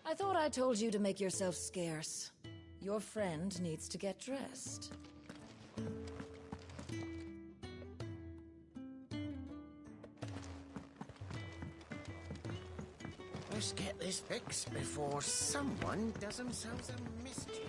I thought I told you to make yourself scarce. Your friend needs to get dressed. Let's get this fixed before someone does themselves a mischief.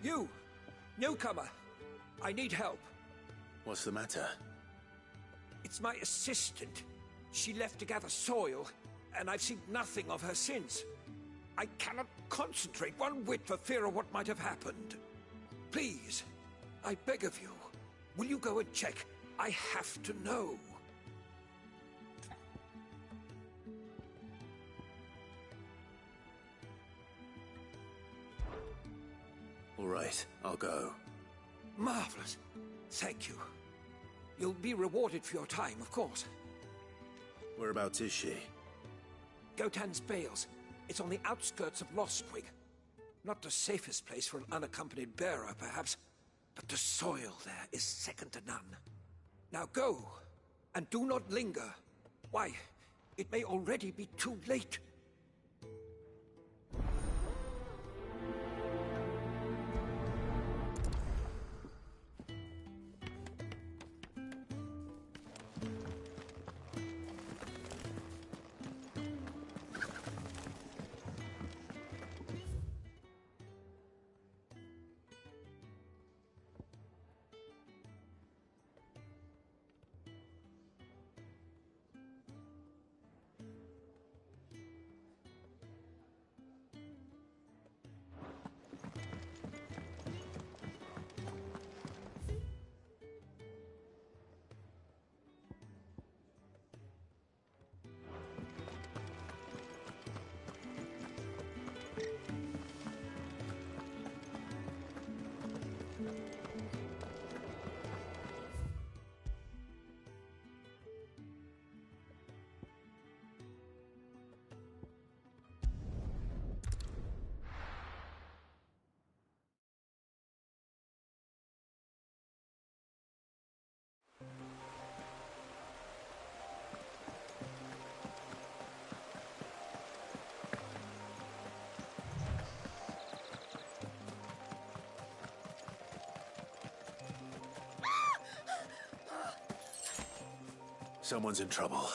You! Newcomer! I need help. What's the matter? It's my assistant. She left to gather soil, and I've seen nothing of her since. I cannot concentrate one whit for fear of what might have happened. Please, I beg of you, will you go and check? I have to know. All right, I'll go. Marvelous. Thank you. You'll be rewarded for your time, of course. Whereabouts is she? Gotan's Bales. It's on the outskirts of Lostwig. Not the safest place for an unaccompanied bearer, perhaps, but the soil there is second to none. Now go, and do not linger. Why, it may already be too late. Someone's in trouble.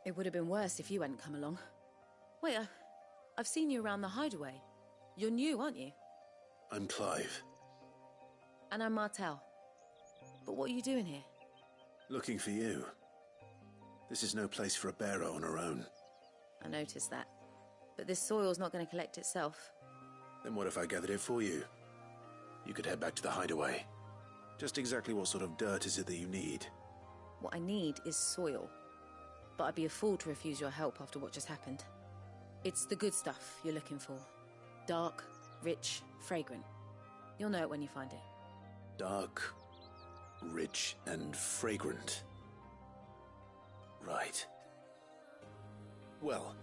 It would have been worse if you hadn't come along. Wait, I've seen you around the hideaway. You're new, aren't you? I'm Clive. And I'm Martel. But what are you doing here? Looking for you. This is no place for a bearer on her own. I noticed that. But this soil's not going to collect itself. Then what if I gathered it for you? You could head back to the hideaway. Just exactly what sort of dirt is it that you need? What I need is soil. But I'd be a fool to refuse your help after what just happened. It's the good stuff you're looking for. Dark, rich, fragrant. You'll know it when you find it. Dark, rich, and fragrant. Right. Well,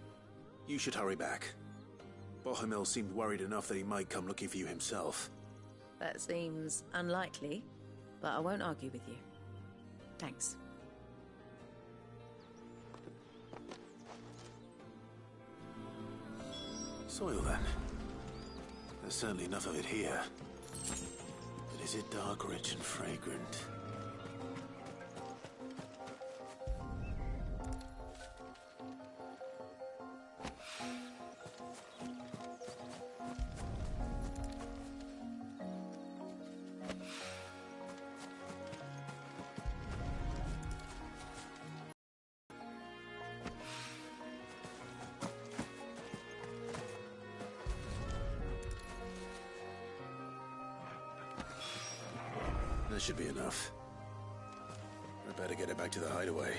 you should hurry back. Bohemil seemed worried enough that he might come looking for you himself. That seems unlikely, but I won't argue with you. Thanks. Soil, then. There's certainly enough of it here. But is it dark, rich, and fragrant? That should be enough. I better get it back to the hideaway.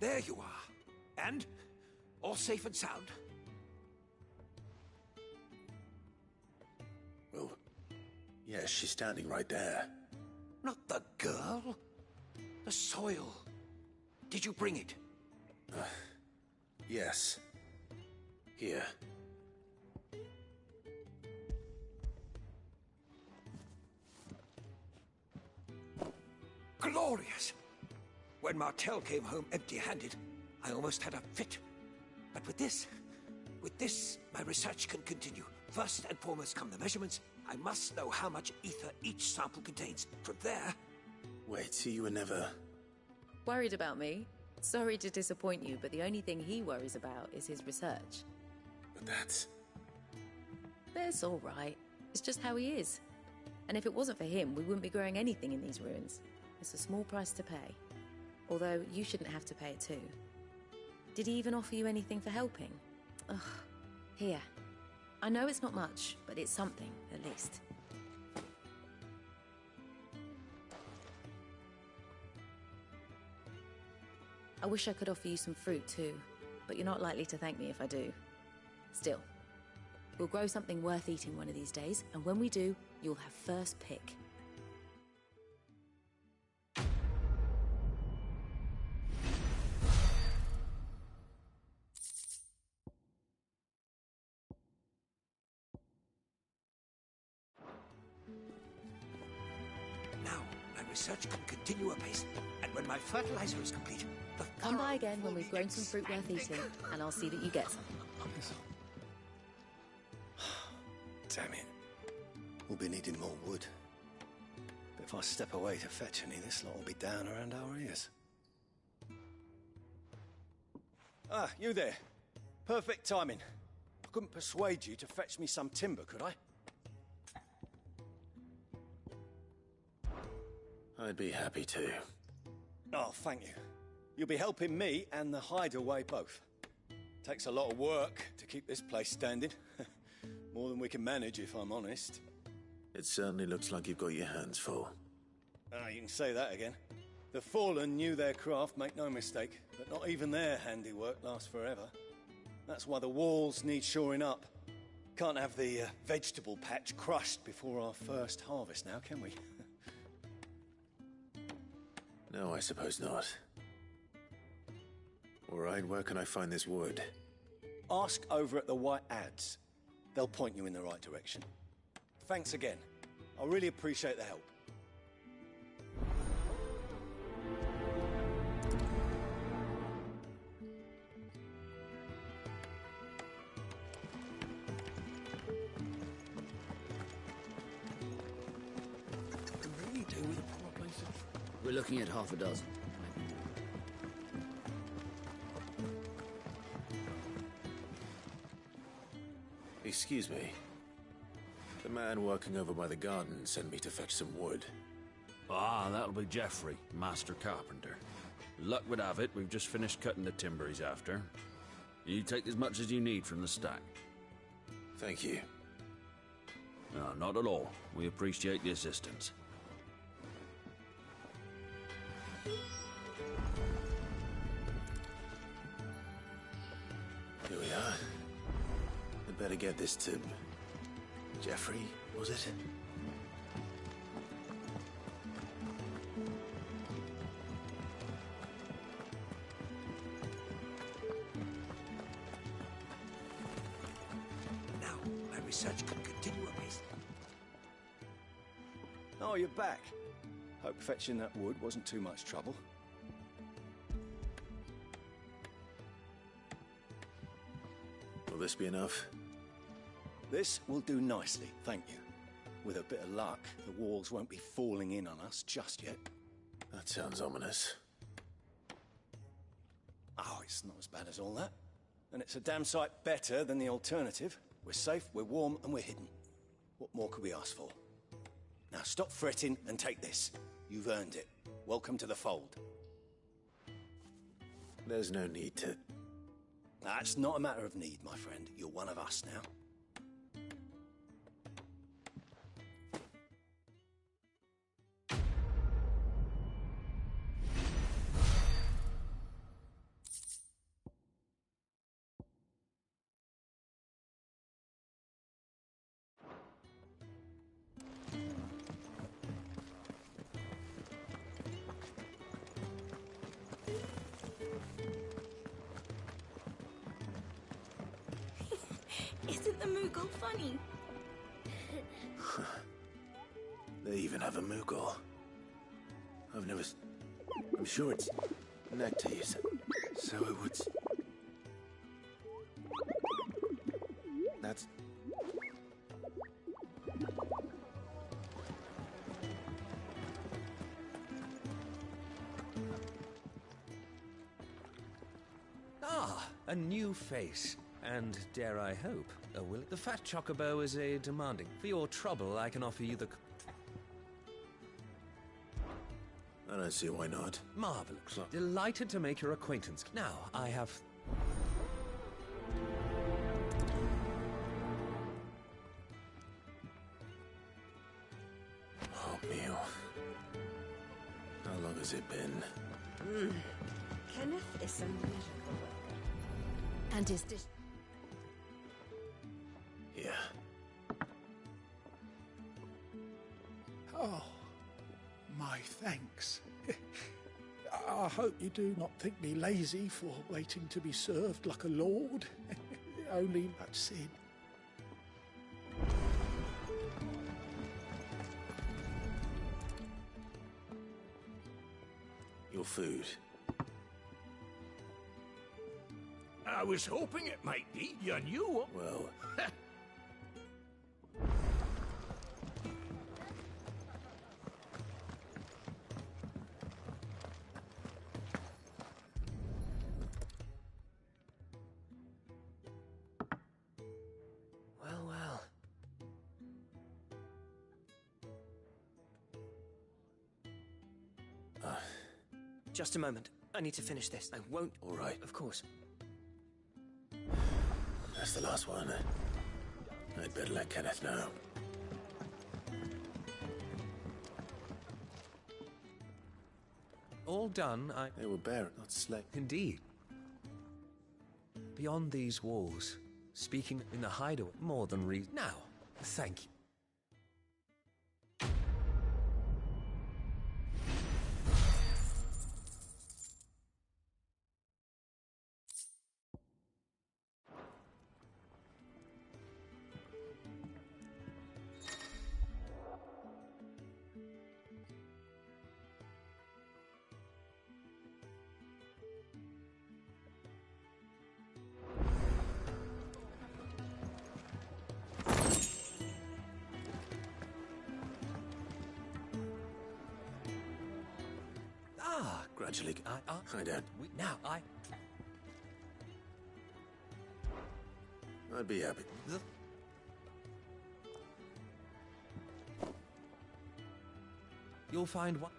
There you are. And? All safe and sound? Well, yes, she's standing right there. Not the girl. The soil. Did you bring it? Yes. Here. Glorious! When Martel came home empty-handed, I almost had a fit. But with this, my research can continue. First and foremost come the measurements. I must know how much ether each sample contains. From there... Wait, so you were never... Worried about me? Sorry to disappoint you, but the only thing he worries about is his research. But that's... That's all right. It's just how he is. And if it wasn't for him, we wouldn't be growing anything in these ruins. It's a small price to pay. Although, you shouldn't have to pay it too. Did he even offer you anything for helping? Ugh. Here. I know it's not much, but it's something, at least. I wish I could offer you some fruit too, but you're not likely to thank me if I do. Still, we'll grow something worth eating one of these days, and when we do, you'll have first pick. Research can continue apace, and when my fertilizer is complete, the Come by again when we've grown some fruit worth eating, and I'll see that you get some. Damn it. We'll be needing more wood. But if I step away to fetch any, this lot will be down around our ears. Ah, you there. Perfect timing. I couldn't persuade you to fetch me some timber, could I? I'd be happy to. Oh, thank you. You'll be helping me and the hideaway both. Takes a lot of work to keep this place standing. More than we can manage, if I'm honest. It certainly looks like you've got your hands full. Ah, you can say that again. The Fallen knew their craft, make no mistake, but not even their handiwork lasts forever. That's why the walls need shoring up. Can't have the vegetable patch crushed before our first harvest now, can we? No, I suppose not. All right, where can I find this wood? Ask over at the White Ads. They'll point you in the right direction. Thanks again. I really appreciate the help. We're looking at half a dozen. Excuse me. The man working over by the garden sent me to fetch some wood. Ah, that'll be Geoffrey, master carpenter. Luck would have it, we've just finished cutting the timber he's after. You take as much as you need from the stack. Thank you. No, not at all. We appreciate the assistance. Here we are. I'd better get this to... Geoffrey, was it? Now, my research can continue apace. Oh, you're back. Hope fetching that wood wasn't too much trouble. Will this be enough? This will do nicely, thank you. With a bit of luck, the walls won't be falling in on us just yet. That sounds ominous. Oh, it's not as bad as all that. And it's a damn sight better than the alternative. We're safe, we're warm, and we're hidden. What more could we ask for? Now stop fretting and take this. You've earned it. Welcome to the fold. There's no need to... That's not a matter of need, my friend. You're one of us now. Isn't the Moogle funny? They even have a Moogle. I've never... I'm sure it's nectar, you said. So it would... That's... Ah, a new face. And, dare I hope, a will. The fat chocobo is a demanding. For your trouble, I can offer you the... I don't see why not. Marvelous. Delighted to make your acquaintance. Now, I have... Oh, meal. How long has it been? Kenneth is a magical worker. And his dish... Yeah. Oh, my thanks. I hope you do not think me lazy for waiting to be served like a lord. Only much sin. Your food. I was hoping it might be. You knew. Well... Well. Just a moment. I need to finish this. I won't... All right. Of course. That's the last one. I'd better let Kenneth know. All done, They were bare, not slay. Indeed. Beyond these walls, speaking in the hideaway, more than Now, thank you. Gradually, I don't. I'd be happy. You'll find one.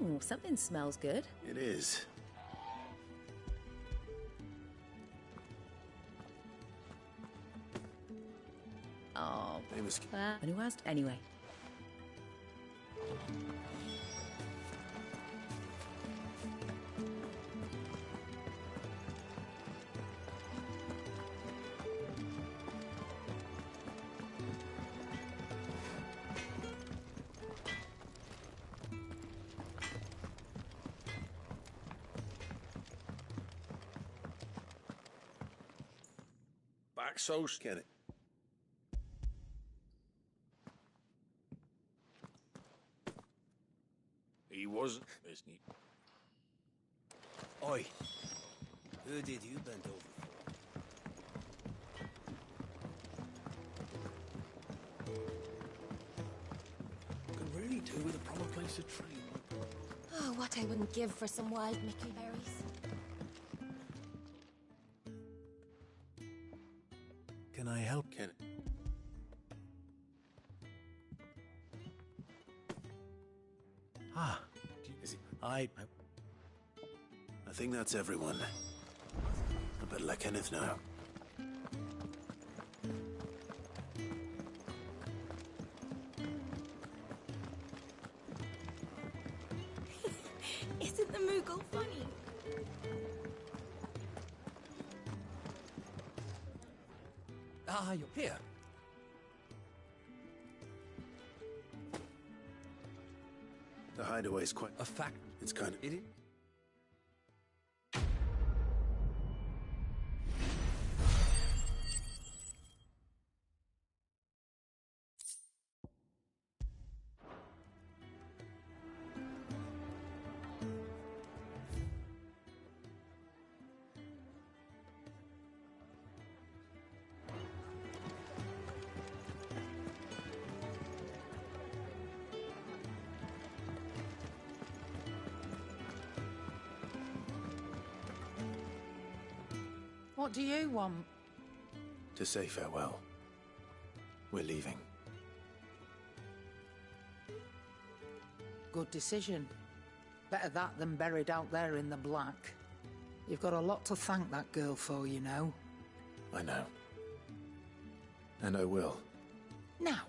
Ooh, something smells good. It is. Oh, Famous. And who asked anyway? Back so... Get it. He wasn't, isn't he? Oi. Who did you bend over for? Could really do with a proper place to train. Oh, what I wouldn't give for some wild Mickey berries. Can I help, Kenneth? Is he? I think that's everyone. I better let Kenneth know. Isn't the Moogle funny? You're here. The hideaway's quite A fact. It's kind of... It is. What do you want? To say farewell. We're leaving. Good decision. Better that than buried out there in the black. You've got a lot to thank that girl for, you know. I know. And I will. Now,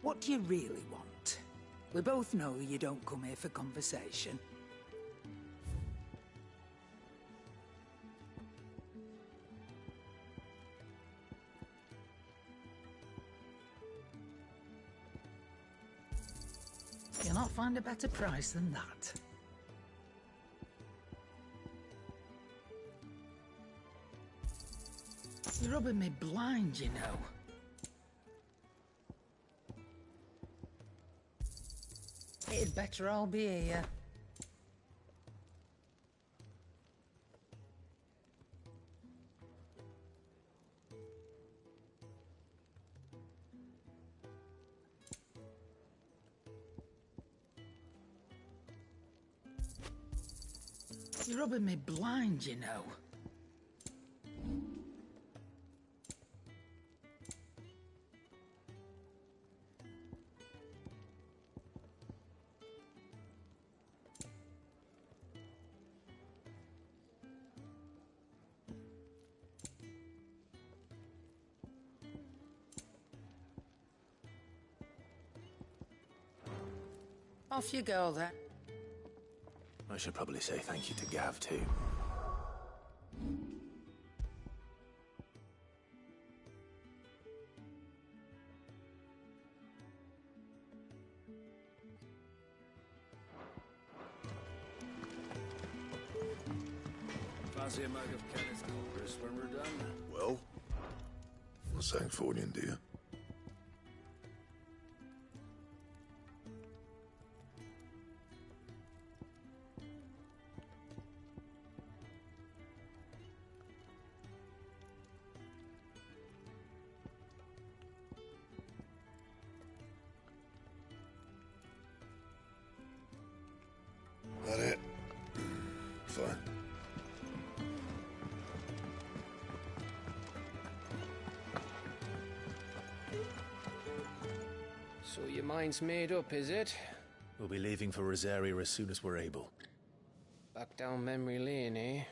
what do you really want? We both know you don't come here for conversation. You'll not find a better price than that. You're rubbing me blind, you know. It'd better all be here. You're rubbing me blind, you know. Off you go, then. I should probably say thank you to Gav, too. Fancy a mug of Kenneth Colders when we're done? Well, for Sancfordian, dear. That it? Fine. So your mind's made up, is it? We'll be leaving for Rosaria as soon as we're able. Back down memory lane, eh?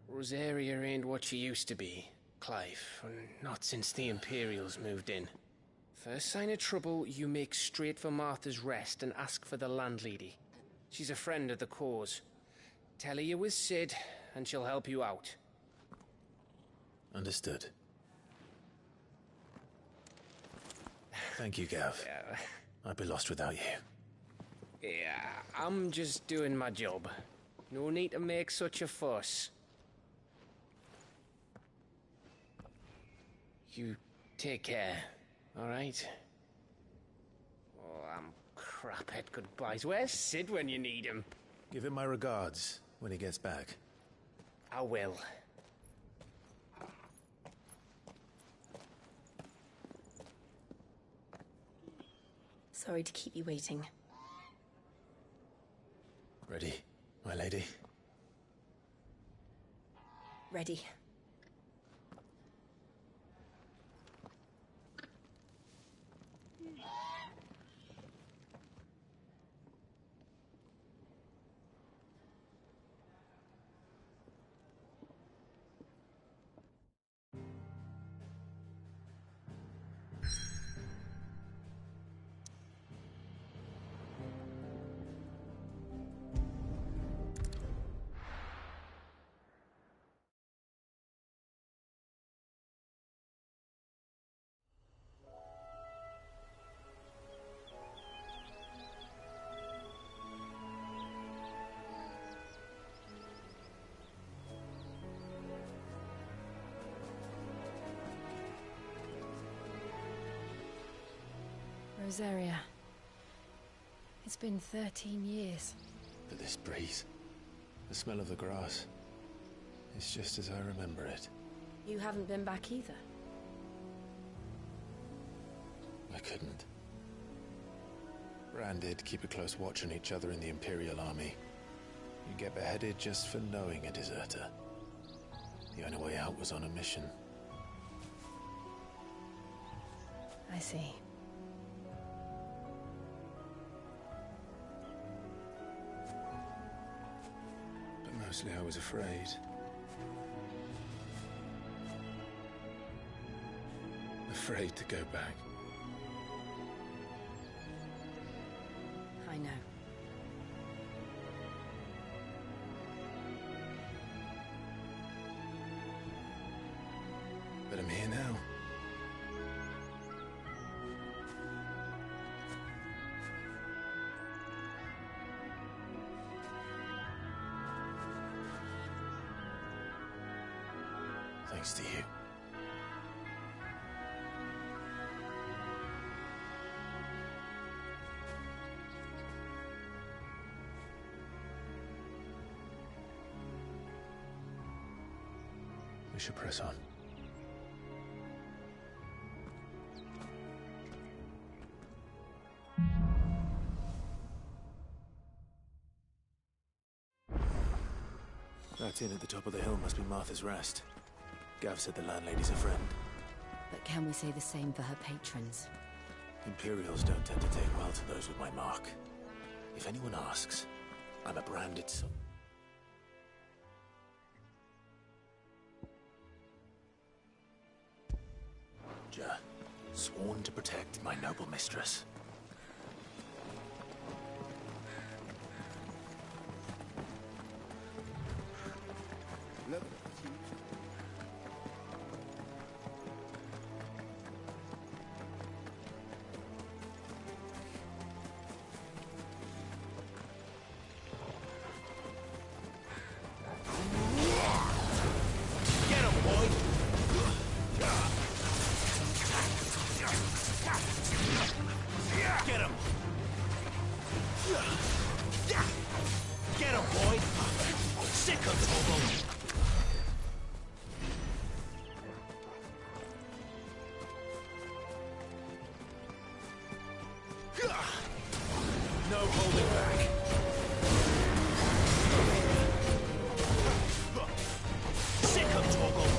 Rosaria ain't what she used to be, Clive. Not since the Imperials moved in. First sign of trouble, you make straight for Martha's Rest and ask for the landlady. She's a friend of the cause. Tell her you're with Sid, and she'll help you out. Understood. Thank you, Gav. Yeah. I'd be lost without you. Yeah, I'm just doing my job. No need to make such a fuss. You take care, all right? Oh, I'm crap at goodbyes. Where's Sid when you need him? Give him my regards when he gets back. I will. Sorry to keep you waiting. Ready, my lady? Ready. Rosaria. It's been 13 years. But this breeze, the smell of the grass, it's just as I remember it. You haven't been back either. I couldn't. Bran did keep a close watch on each other in the Imperial Army. You get beheaded just for knowing a deserter. The only way out was on a mission. I see. But mostly I was afraid. Afraid to go back. I know. But I'm here now. Thanks to you. We should press on. That inn at the top of the hill must be Martha's Rest. Gav said the landlady's a friend. But can we say the same for her patrons? Imperials don't tend to take well to those with my mark. If anyone asks, I'm a branded son. Sworn to protect my noble mistress. No holding back. Sick of Toggle.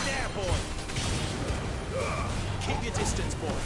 There, boy. Keep your distance, boy.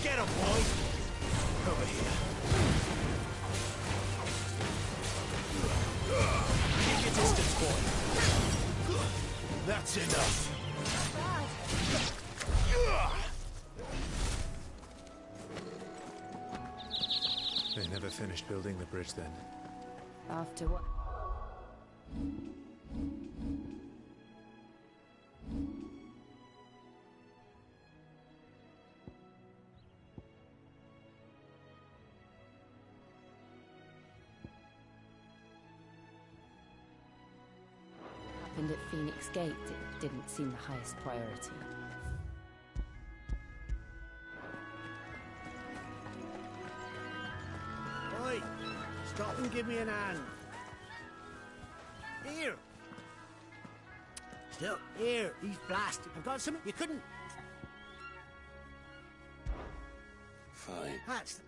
Get him, boy! Over here. Keep your distance, boy. That's enough. They never finished building the bridge then. After what? Happened at Phoenix Gate, it didn't seem the highest priority. give me an hand. Here. Still, here, he's blasted. I've got something you couldn't... Fine. That's...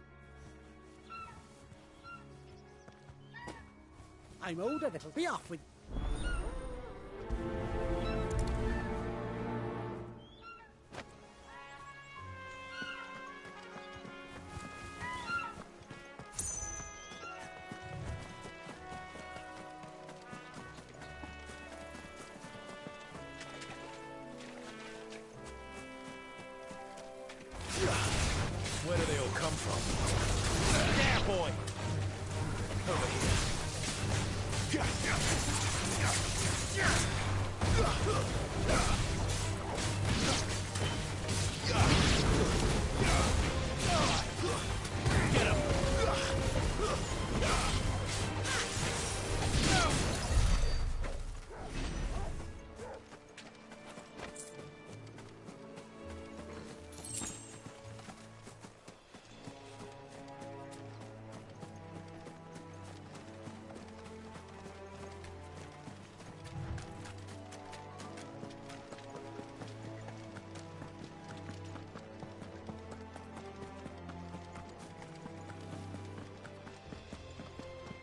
I'm older, it'll be off with... Where do they all come from? There, boy! Over here. Get him!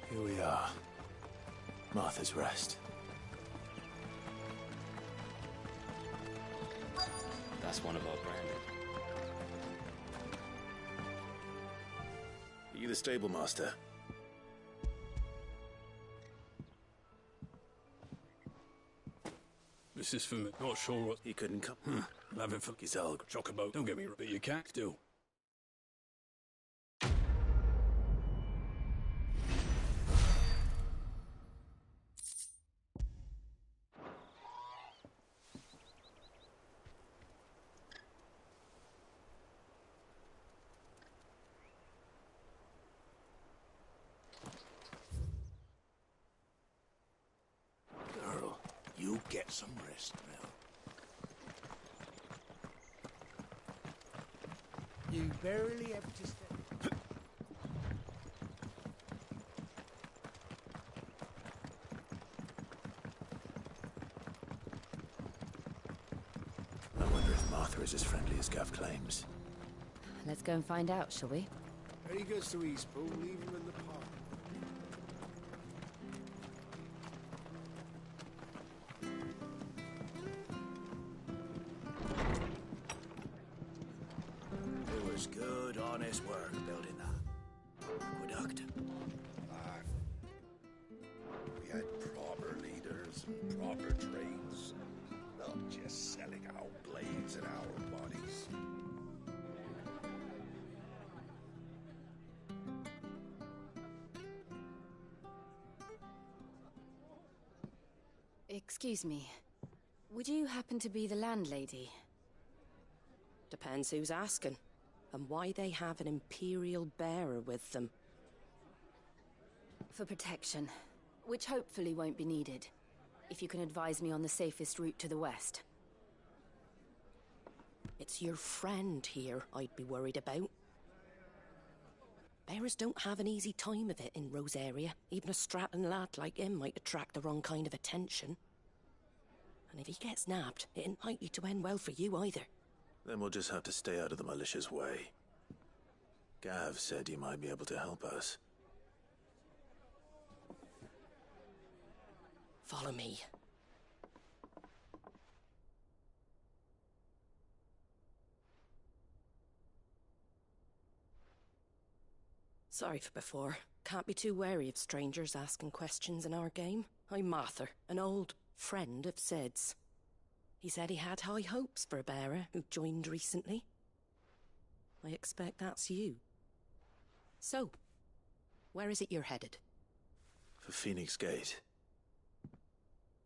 Here we are. Martha's Rest. That's one of our branded. Are you the stable master? This is for me. Not sure what... He couldn't come. I'm having for Gizalg. Chocobo. Don't get me wrong, but you can't do. Girl, you get some rest now. You barely have to step... I wonder if Martha is as friendly as Gav claims. Let's go and find out, shall we? When he goes to Eastpool, leave him in the park. It was good, honest work building that aqueduct. We had proper leaders and proper trades, not just selling our blades and our bodies. Excuse me. Would you happen to be the landlady? Depends who's asking, and why they have an Imperial bearer with them. For protection, which hopefully won't be needed. If you can advise me on the safest route to the west. It's your friend here I'd be worried about. Bearers don't have an easy time of it in Rose area. Even a Stratton lad like him might attract the wrong kind of attention. And if he gets nabbed, it ain't likely to end well for you either. Then we'll just have to stay out of the malicious way. Gav said he might be able to help us. Follow me. Sorry for before. Can't be too wary of strangers asking questions in our game. I'm Martha, an old friend of Sid's. He said he had high hopes for a bearer who joined recently. I expect that's you. So, where is it you're headed? For Phoenix Gate.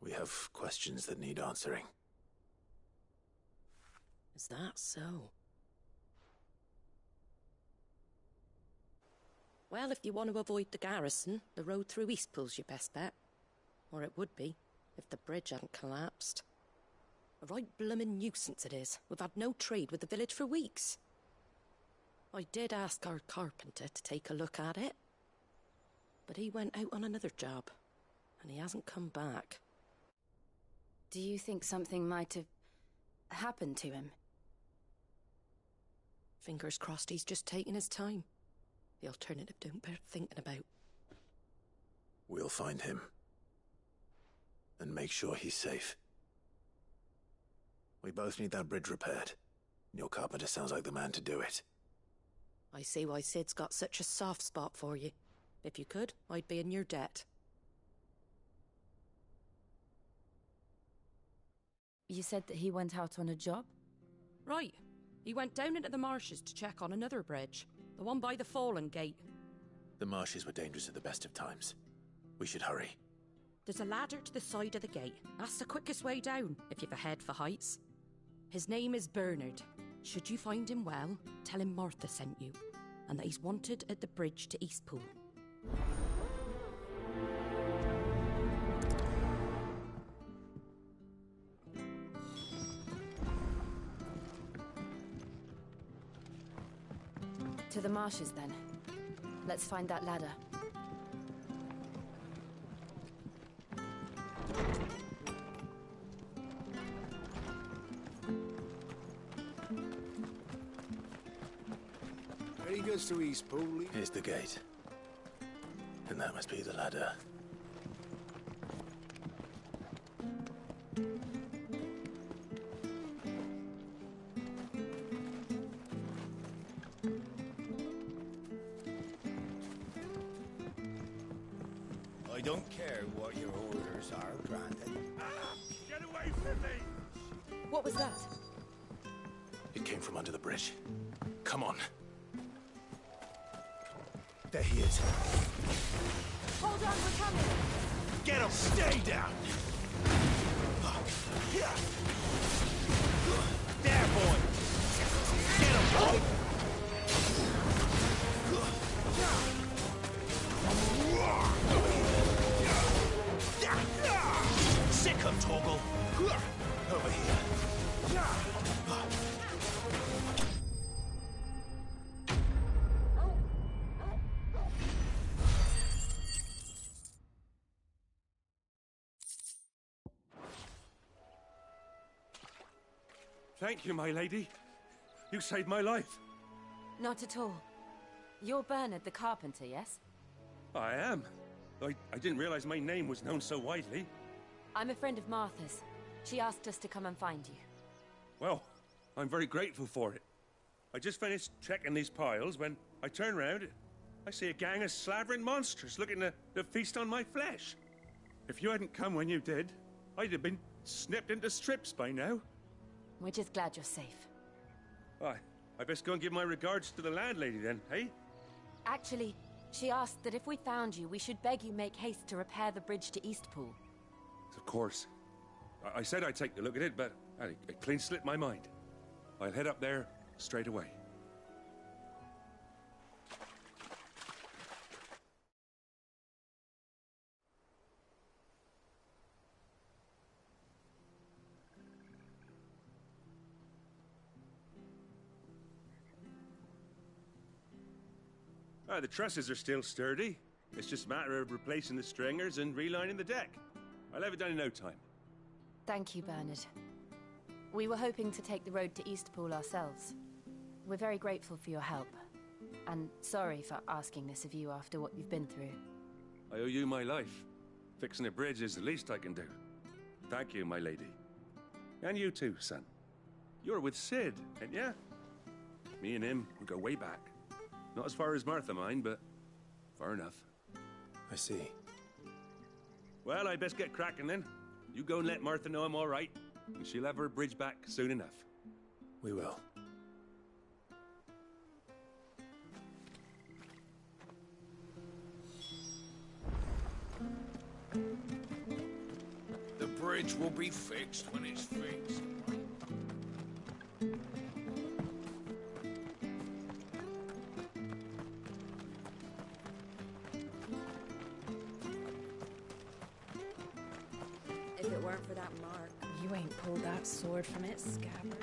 We have questions that need answering. Is that so? Well, if you want to avoid the garrison, the road through Eastpool's your best bet. Or it would be, if the bridge hadn't collapsed. A right bloomin' nuisance it is. We've had no trade with the village for weeks. I did ask our carpenter to take a look at it. but he went out on another job, and he hasn't come back. Do you think something might have happened to him? Fingers crossed he's just taking his time. The alternative don't bear thinking about. We'll find him. And make sure he's safe. We both need that bridge repaired. Your carpenter sounds like the man to do it. I see why Sid's got such a soft spot for you. If you could, I'd be in your debt. You said that he went out on a job? Right. He went down into the marshes to check on another bridge. The one by the Fallen Gate. The marshes were dangerous at the best of times. We should hurry. There's a ladder to the side of the gate. That's the quickest way down, if you've a head for heights. His name is Bernard. Should you find him well, tell him Martha sent you, and that he's wanted at the bridge to Eastpool. To the marshes, then. Let's find that ladder. There he goes to Eastpool. Here's the gate. And that must be the ladder. I don't care what your orders are, granted. Get away from me! What was that? It came from under the bridge. Come on. There he is. Hold on, we're coming! Get him! Stay down! There, boy! Get him, boy! Sick him, Toggle! Over here. Thank you, my lady. You saved my life. Not at all. You're Bernard the carpenter, yes? I am. I didn't realize my name was known so widely. I'm a friend of Martha's. She asked us to come and find you. Well, I'm very grateful for it. I just finished checking these piles when I turn around. I see a gang of slavering monsters looking to feast on my flesh. If you hadn't come when you did, I'd have been snipped into strips by now. We're just glad you're safe. I best go and give my regards to the landlady then, hey? Actually, she asked that if we found you, we should beg you make haste to repair the bridge to Eastpool. Of course. I said I'd take a look at it, but it clean slipped my mind. I'll head up there straight away. The trusses are still sturdy. It's just a matter of replacing the stringers and relining the deck. I'll have it done in no time. Thank you, Bernard. We were hoping to take the road to Eastpool ourselves. We're very grateful for your help. And sorry for asking this of you after what you've been through. I owe you my life. Fixing a bridge is the least I can do. Thank you, my lady. And you too, son. You're with Sid, ain't ya? Me and him, we go way back. Not as far as Martha, mind, but far enough. I see. Well, I best get cracking then. You go and let Martha know I'm all right, and she'll have her bridge back soon enough. We will. The bridge will be fixed when it's fixed. If it weren't for that mark, you ain't pulled that sword from its scabbard.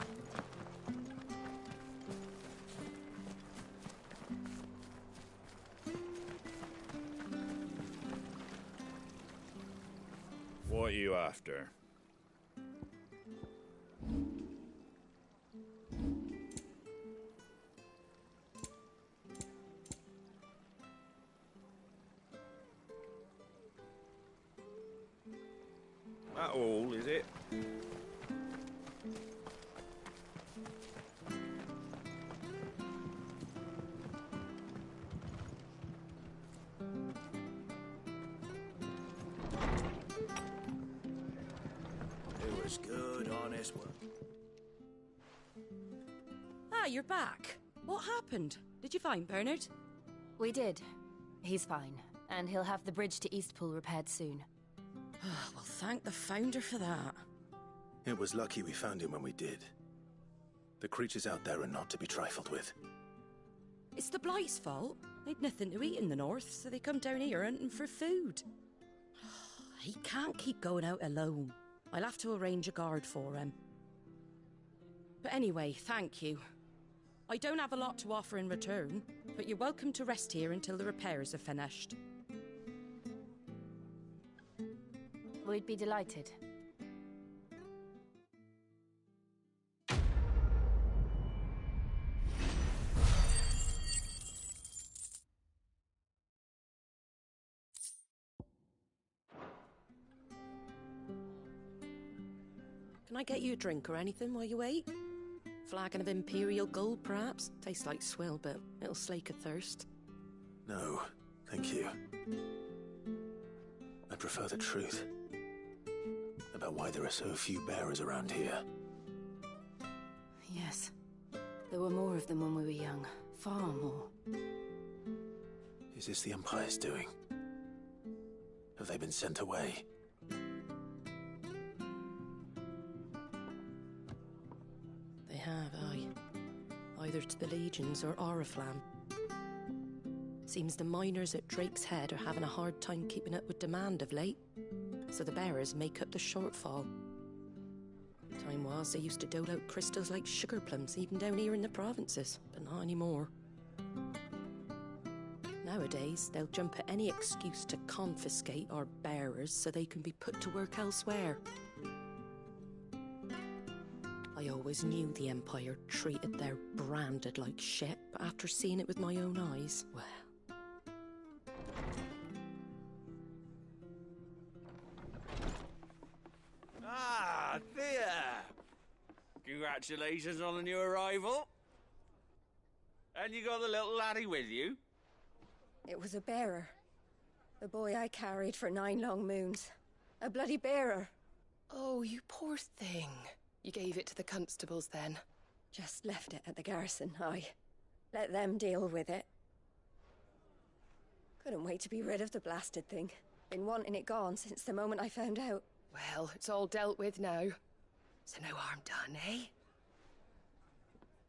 What are you after? That all, is it? It was good, honest work. Ah, you're back. What happened? Did you find Bernard? We did. He's fine, and he'll have the bridge to Eastpool repaired soon. Well, thank the Founder for that. It was lucky we found him when we did. The creatures out there are not to be trifled with. It's the Blight's fault. They'd nothing to eat in the north, so they come down here hunting for food. He can't keep going out alone. I'll have to arrange a guard for him. But anyway, thank you. I don't have a lot to offer in return, but you're welcome to rest here until the repairs are finished. We'd be delighted. Can I get you a drink or anything while you wait? Flagon of Imperial Gold, perhaps? Tastes like swill, but it'll slake a thirst. No, thank you. I prefer the truth about why there are so few bearers around here. Yes. There were more of them when we were young. Far more. Is this the Empire's doing? Have they been sent away? They have, aye. Either to the Legions or Oriflamme. Seems the miners at Drake's Head are having a hard time keeping up with demand of late, so the bearers make up the shortfall. Time was they used to dole out crystals like sugar plums even down here in the provinces, but not anymore. Nowadays, they'll jump at any excuse to confiscate our bearers so they can be put to work elsewhere. I always knew the Empire treated their branded like shit, but after seeing it with my own eyes, well... Ah, Thea! Congratulations on the new arrival. And you got the little laddie with you? It was a bearer. The boy I carried for 9 long moons. A bloody bearer. Oh, you poor thing. You gave it to the constables then? Just left it at the garrison, aye. Let them deal with it. Couldn't wait to be rid of the blasted thing. Been wanting it gone since the moment I found out. Well, it's all dealt with now. So no harm done, eh?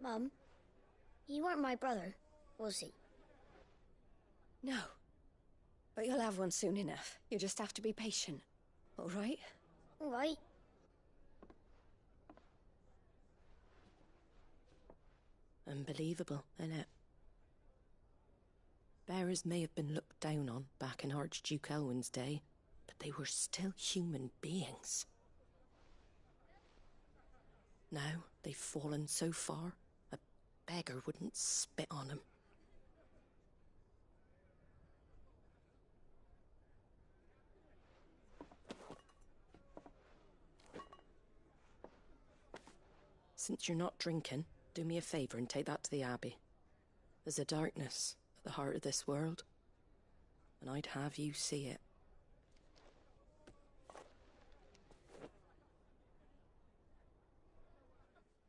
Mum, you weren't my brother, was he? No. But you'll have one soon enough. You just have to be patient. All right? All right. Unbelievable, innit? Bearers may have been looked down on back in Archduke Elwin's day, but they were still human beings. Now they've fallen so far, a beggar wouldn't spit on them. Since you're not drinking, do me a favour and take that to the Abbey. There's a darkness at the heart of this world, and I'd have you see it.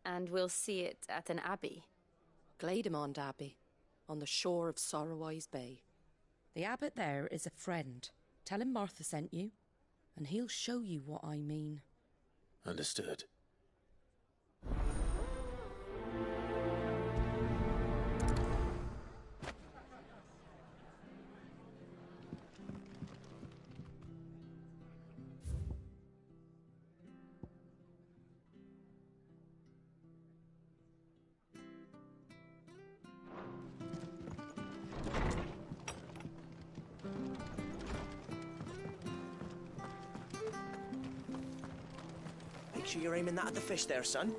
And we'll see it at an abbey? Glademond Abbey, on the shore of Sorrowwise Bay. The abbot there is a friend. Tell him Martha sent you, and he'll show you what I mean. Understood. Make sure you're aiming that at the fish there, son.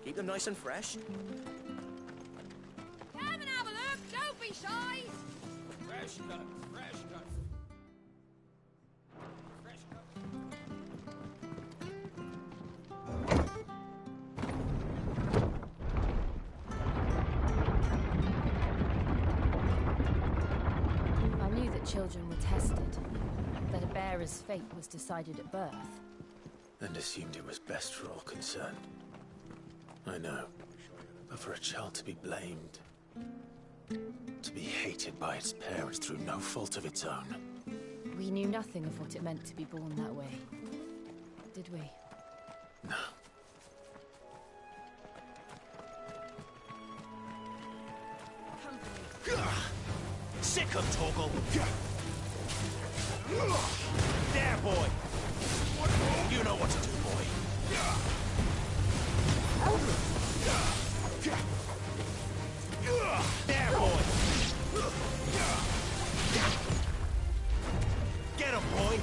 Keep them nice and fresh. Come and have a look. Don't be shy. Fresh cut, fresh cut. Fresh cut. I knew that children were tested, that a bearer's fate was decided at birth. And assumed it was best for all concerned. I know. But for a child to be blamed, to be hated by its parents through no fault of its own. We knew nothing of what it meant to be born that way, did we? No. Sick of Torgal! There, boy! You know what to do, boy. There, boy! Get him, boy!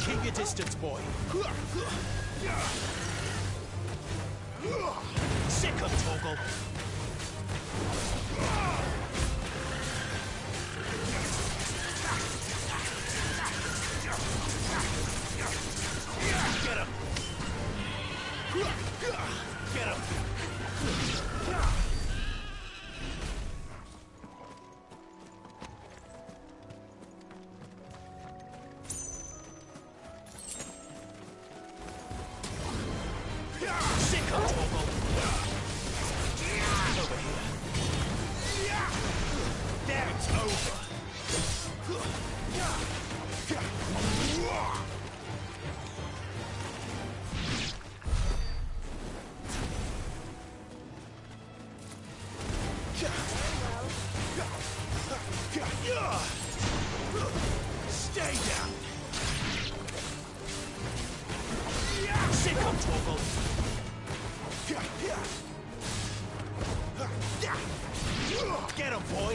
Keep your distance, boy. Sick of Torgal. Get him. Get him. Stay down. Sick of Torgal. Get him, boy.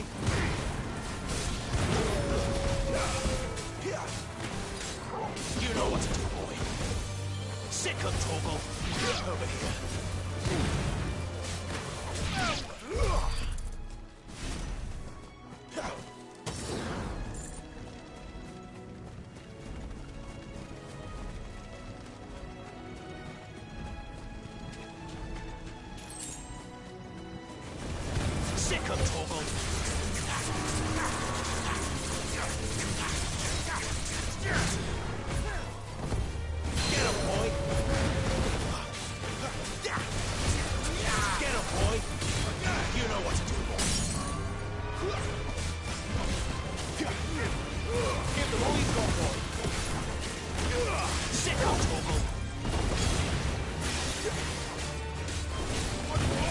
You know what to do, boy. Sick of Torgal. Over here. Sick of Torgal. Get him, boy. Get him, boy. You know what to do, boy. Give them all you've got, boy. Sick of Torgal.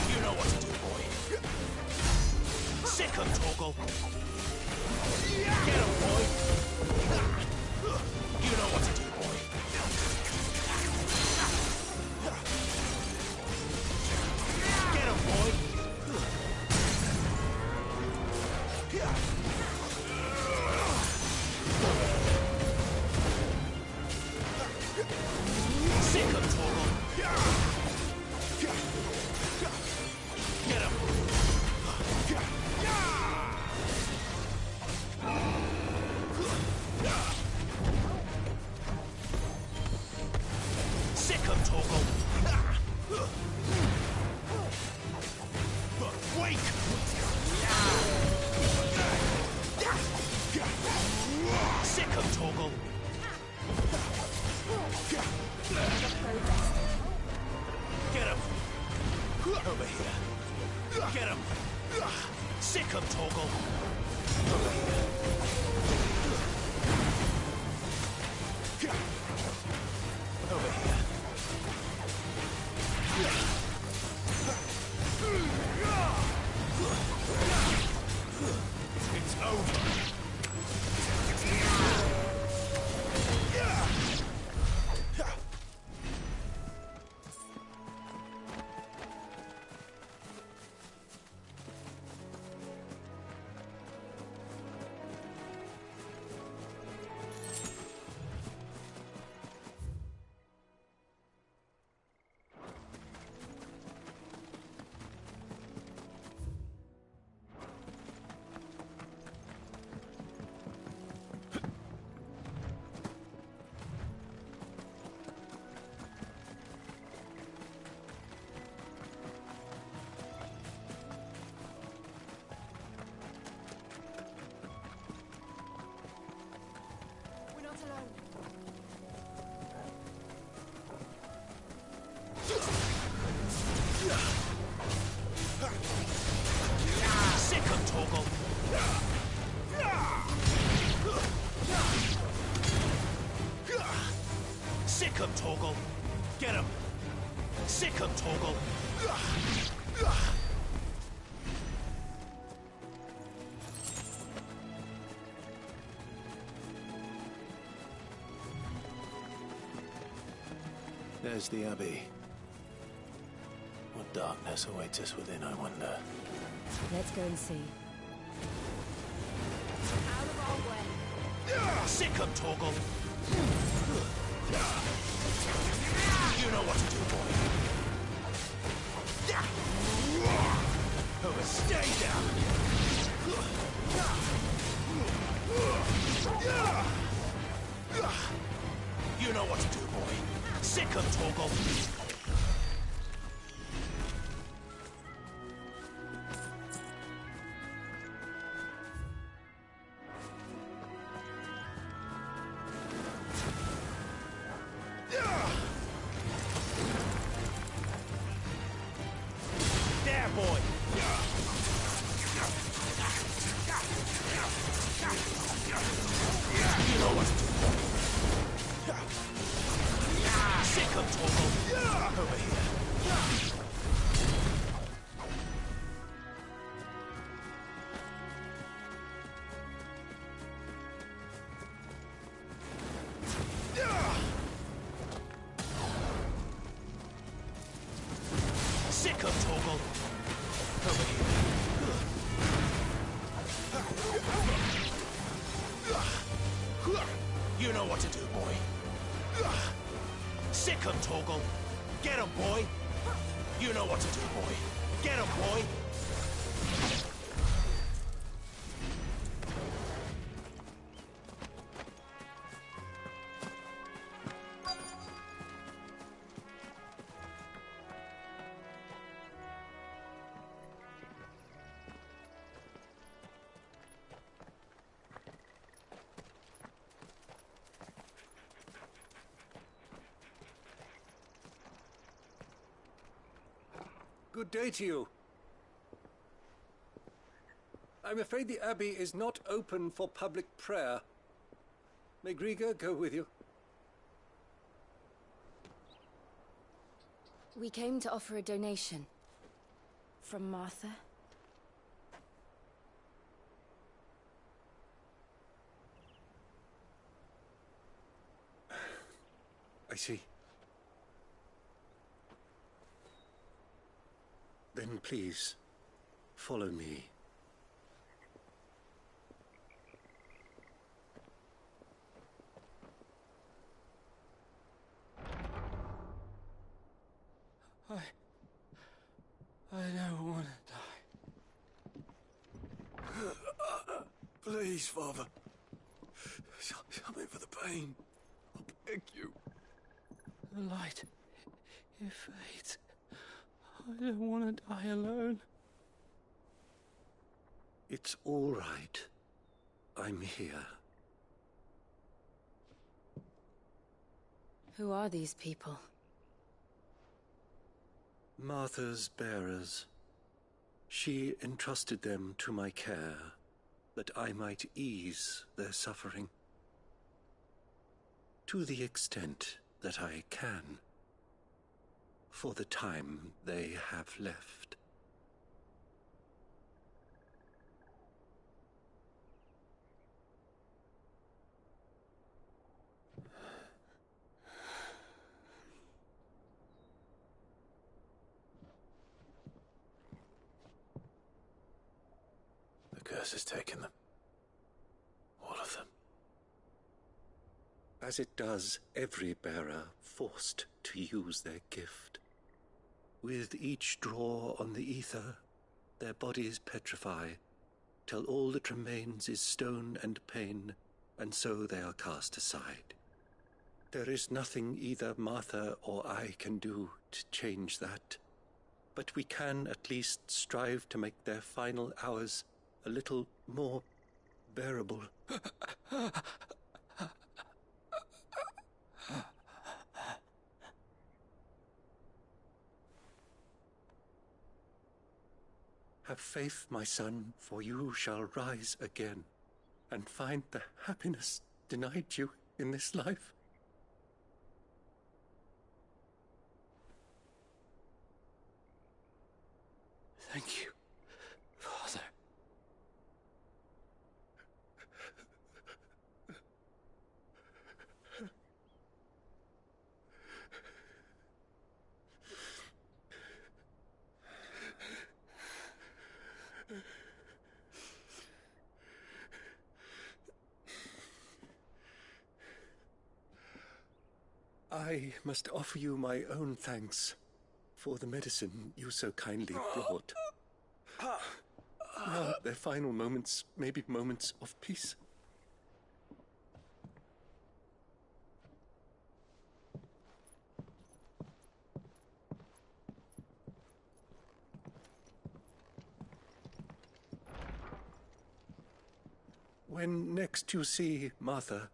You know what to do, boy. Sick of Torgal. Get him, boy. You know what to do, boy. Get him, boy. Sick of Torgal. Get him. Sick of Torgal. Wake! Sick of Torgal. here. Get him. Sick him, Torgal. Over here. Over here. It's over. Sick him, Torgal. Sick him, Torgal. Get him. Sick him, Torgal. There's the Abbey. What darkness awaits us within, I wonder. Let's go and see. Out of our way. Sick him, Torgal. You know what to do, boy. Oh, stay down. You know what to do, boy. Sick him, Torgal. There, boy. You know what to do, boy. Sick him, Torgal. Over here. Sick him, Torgal. Over here. You know what to do, boy. Sick him, Torgal. Get him, boy. You know what to do, boy. Get him, boy. Good day to you. I'm afraid the Abbey is not open for public prayer. May Grieger go with you? We came to offer a donation. From Martha. I see. Then please, follow me. I don't want to die. Please, Father. Something for the pain. I beg you. The light, it fades. I don't want to die alone. It's all right. I'm here. Who are these people? Martha's bearers. She entrusted them to my care, that I might ease their suffering. To the extent that I can, for the time they have left. The curse has taken them. All of them. As it does every bearer forced to use their gift. With each draw on the ether, their bodies petrify, till all that remains is stone and pain, and so they are cast aside. There is nothing either Martha or I can do to change that, but we can at least strive to make their final hours a little more bearable. Have faith, my son, for you shall rise again, and find the happiness denied you in this life. Thank you, Father. I must offer you my own thanks for the medicine you so kindly brought. Now their final moments may be moments of peace. When next you see Martha,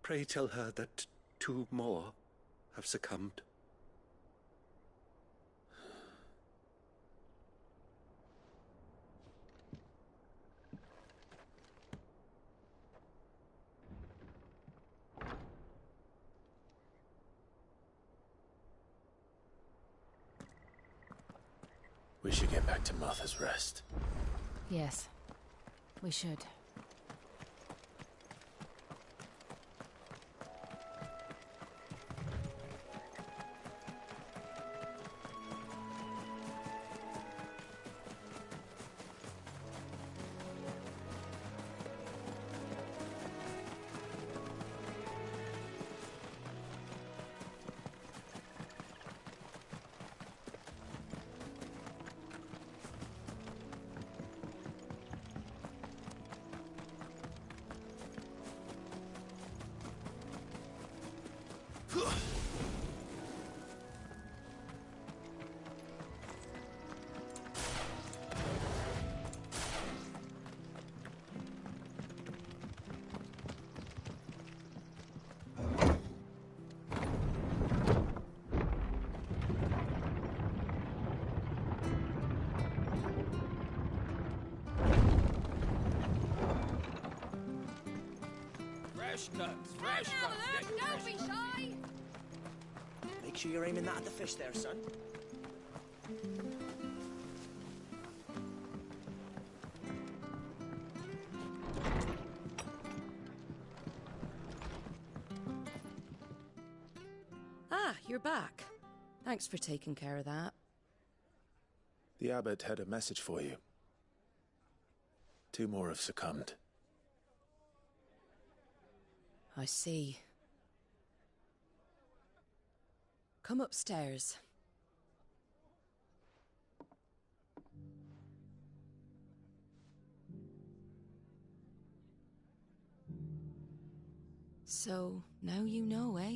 pray tell her that 2 more have succumbed. We should get back to Martha's Rest. Yes, we should. Fresh cuts, fresh cuts. Don't be shy. Make sure you're aiming that at the fish there, son. Ah, you're back. Thanks for taking care of that. The abbot had a message for you. 2 more have succumbed. I see. Come upstairs. So, now you know, eh?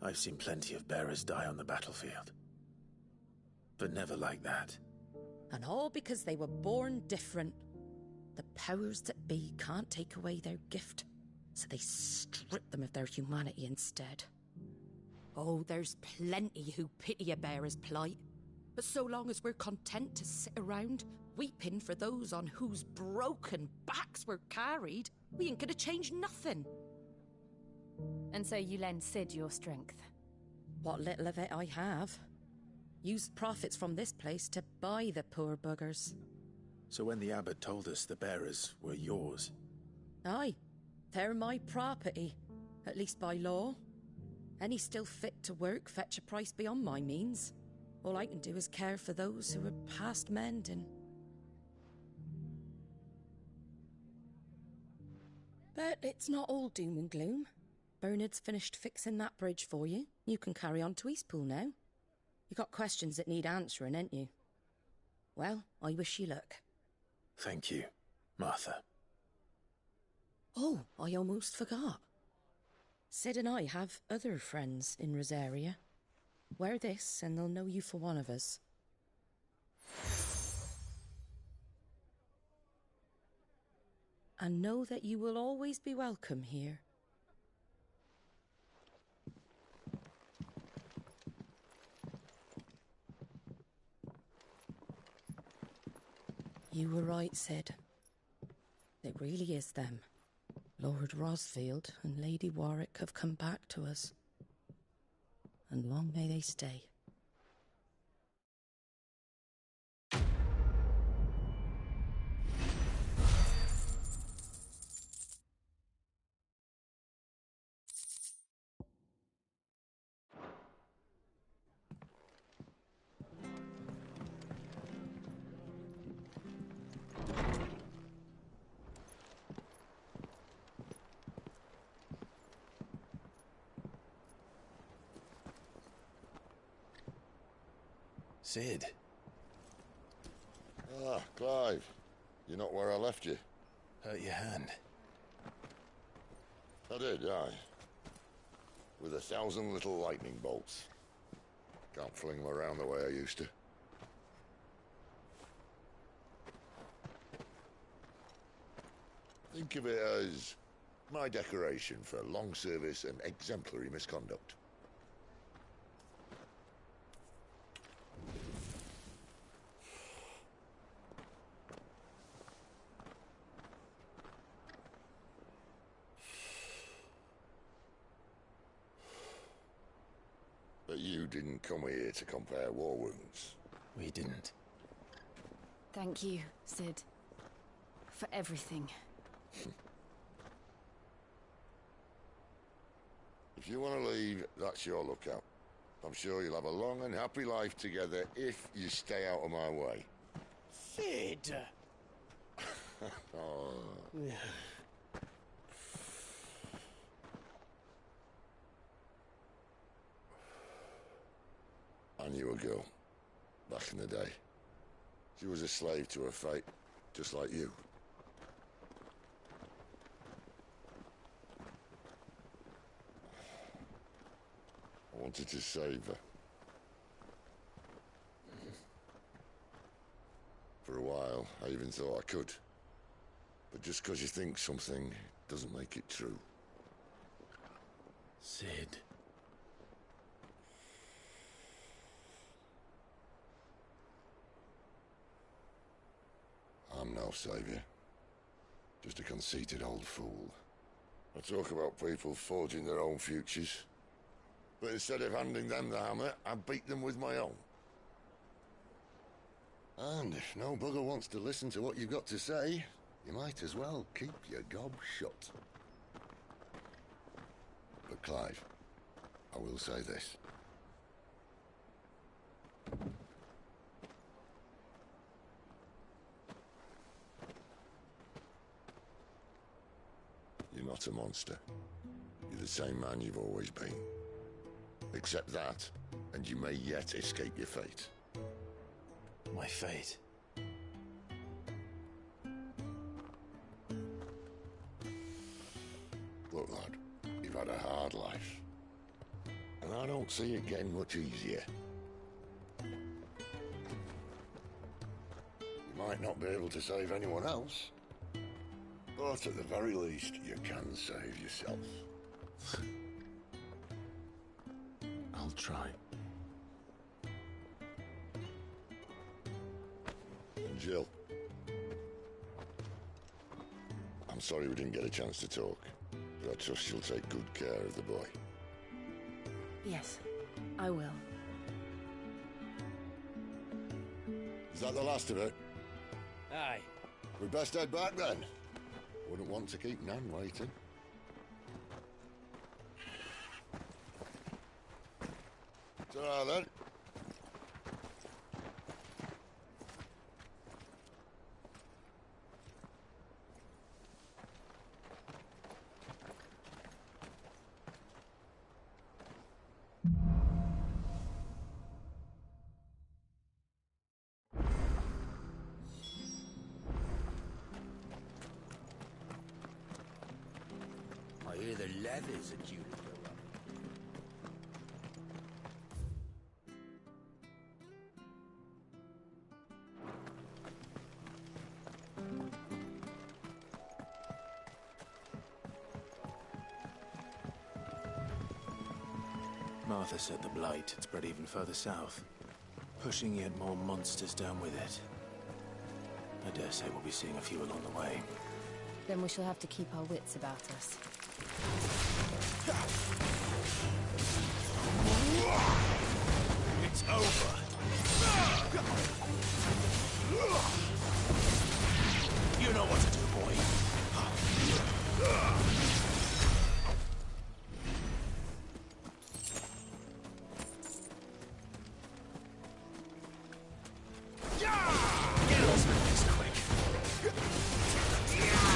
I've seen plenty of bearers die on the battlefield. But never like that. And all because they were born different. The powers that be can't take away their gift, so they strip them of their humanity instead. Oh, there's plenty who pity a bearer's plight, But so long as we're content to sit around, weeping for those on whose broken backs we're carried, we ain't gonna change nothing. And so you lend Sid your strength? What little of it I have. Used profits from this place to buy the poor buggers. So when the abbot told us the bearers were yours... Aye, they're my property, at least by law. Any still fit to work fetch a price beyond my means. All I can do is care for those who are past mending. But it's not all doom and gloom. Bernard's finished fixing that bridge for you. You can carry on to Eastpool now. You got questions that need answering, ain't you? Well, I wish you luck. Thank you, Martha. Oh, I almost forgot. Sid and I have other friends in Rosaria. Wear this and they'll know you for one of us. And know that you will always be welcome here. You were right, Sid. It really is them. Lord Rosfield and Lady Warwick have come back to us. And long may they stay. Sid. Ah, Clive. You're not where I left you. Hurt your hand. I did, aye. With 1,000 little lightning bolts. Can't fling them around the way I used to. Think of it as my decoration for long service and exemplary misconduct. But you didn't come here to compare war wounds. We didn't. Thank you, Sid. For everything. If you want to leave, that's your lookout. I'm sure you'll have a long and happy life together if you stay out of my way. Sid! Oh. I knew a girl, back in the day. She was a slave to her fate, just like you. I wanted to save her. For a while, I even thought I could. But just because you think something doesn't make it true. Sid. I'm no savior. Just a conceited old fool. I talk about people forging their own futures. But instead of handing them the hammer, I beat them with my own. And if no bugger wants to listen to what you've got to say, you might as well keep your gob shut. But Clive, I will say this. You're not a monster. You're the same man you've always been. Accept that, and you may yet escape your fate. My fate? Look, lad, you've had a hard life. And I don't see it getting much easier. You might not be able to save anyone else, but at the very least, you can save yourself. I'll try. Jill. I'm sorry we didn't get a chance to talk, but I trust you'll take good care of the boy. Yes, I will. Is that the last of it? Aye. We'd best head back then. Wouldn't want to keep Nan waiting. Ta-ra then. I hear the leathers are due to go up. Martha said the blight had spread even further south, pushing yet more monsters down with it. I dare say we'll be seeing a few along the way. Then we shall have to keep our wits about us. It's over. You know what to do, boy. Get him this quick.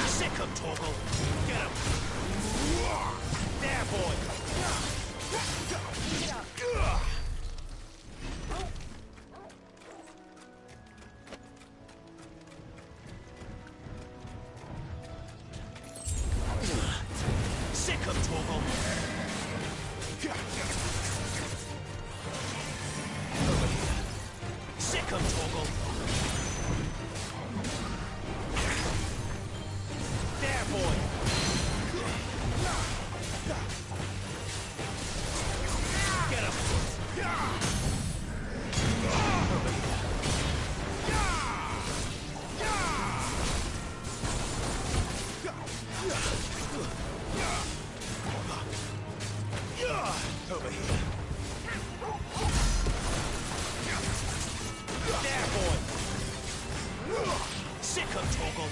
Sick him, Torgal. Get him. There, boy. Get up. Sick him, Torgal. Over here. Sick him, Torgal. There, boy. Get him. Over here. Over here. There, boy. Sick him, Torgal.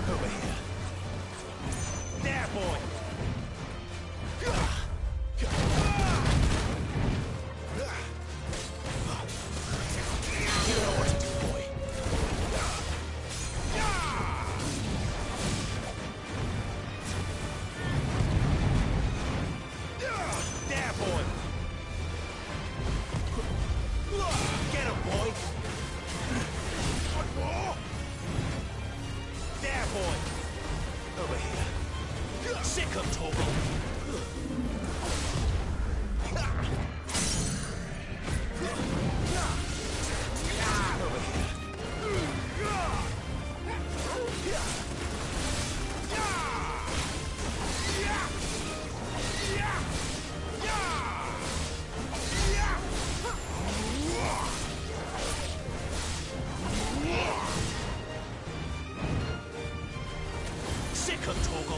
Over here. There, boy. You know what to do, boy. There, boy. Get him, boy. One more. There, boy. Over here. Sick him, Torgal. Over Sick him, Torgal.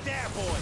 There, boy.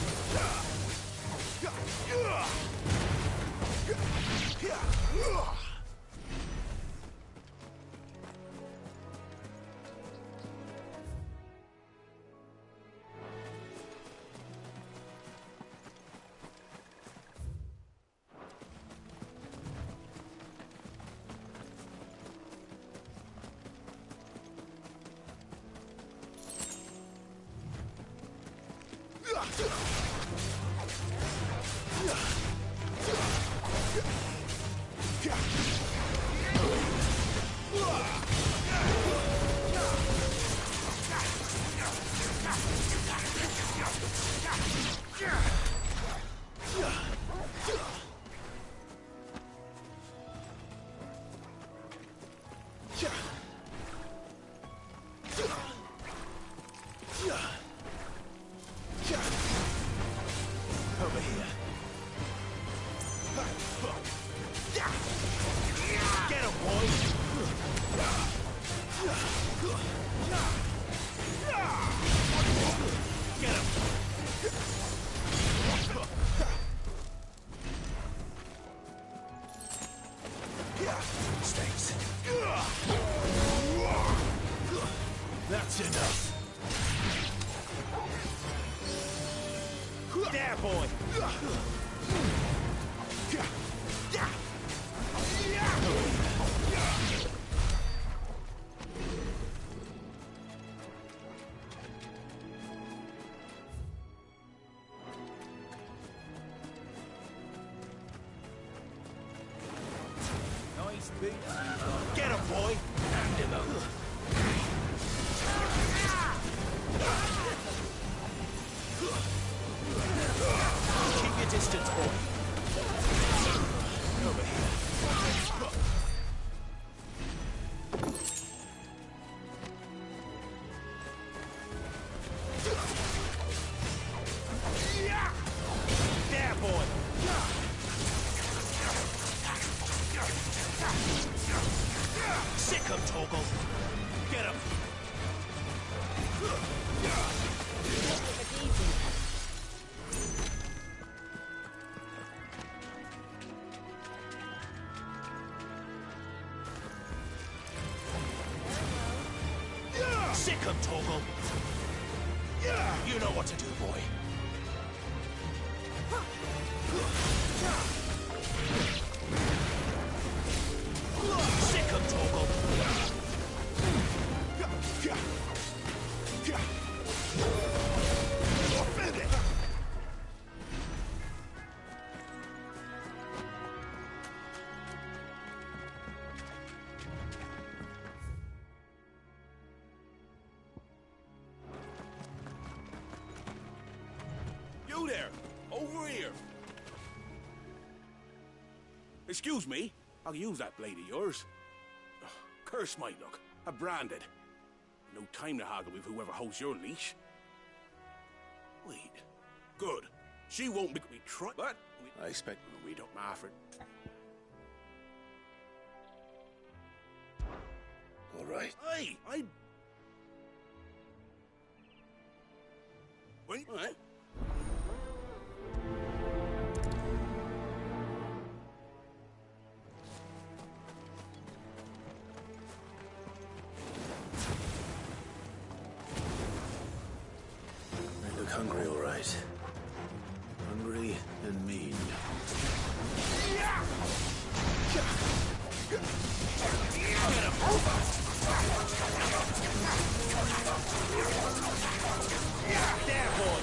Get him! States. That's enough. There, boy! Nice beat. Get him, boy! Hand him over. Keep your distance, boy. Over here. There, boy! Sick him, Toggle! Get him! Sick him, Toggle! You know what to do, boy. Sick him, Toggle! You there! Over here! Excuse me, I'll use that blade of yours. Ugh, curse my luck. I'm branded. No time to haggle with whoever holds your leash. Wait. Good. She won't make me try. What? I expect... We don't Marford. All right. Hey, Wait, what? They look hungry, all right. Hungry and mean. There, boy!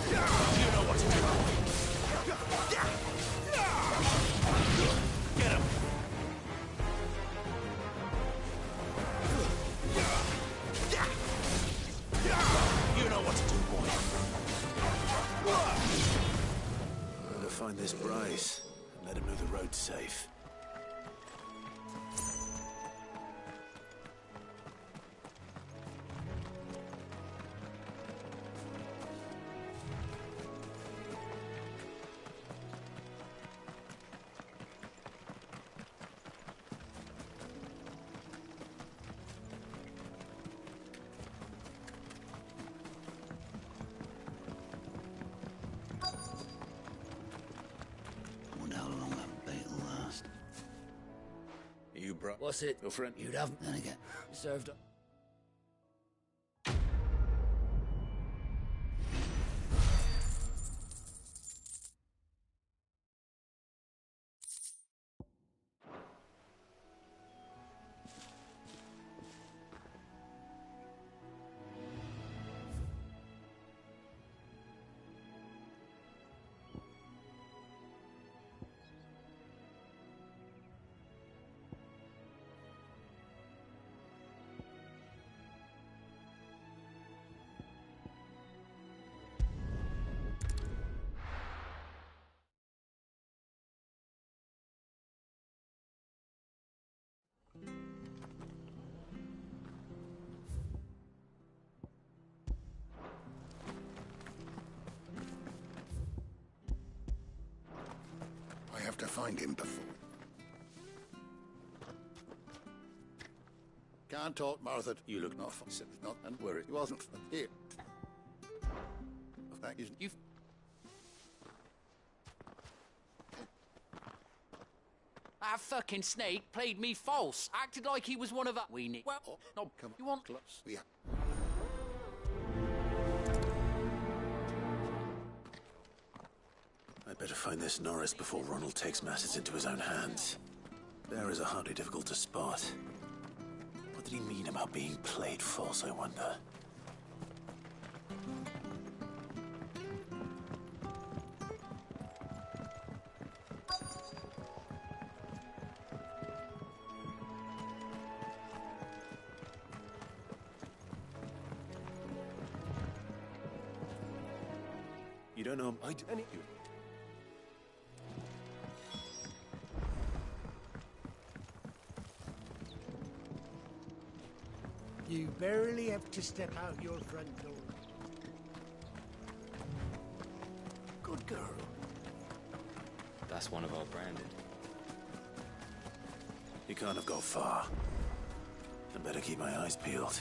You know what to do. Get him! You know what to do, boy. Better find this Bryce and let him know the road's safe. What's it? Your friend. You'd haven't then again. Served up. have to find him before. Can't talk, Martha. You look not fun. Not and worry. He wasn't fun. Here. Thank you. You've. That fucking snake played me false. Acted like he was one of us. We need. Well, no, come on. You want close? Yeah. I'd better find this Norris before Ronald takes matters into his own hands. Bearers are hardly difficult to spot. What did he mean about being played false, I wonder? You don't know any you. You barely have to step out your front door. Good girl. That's one of our branded. He can't have gone far. I better keep my eyes peeled.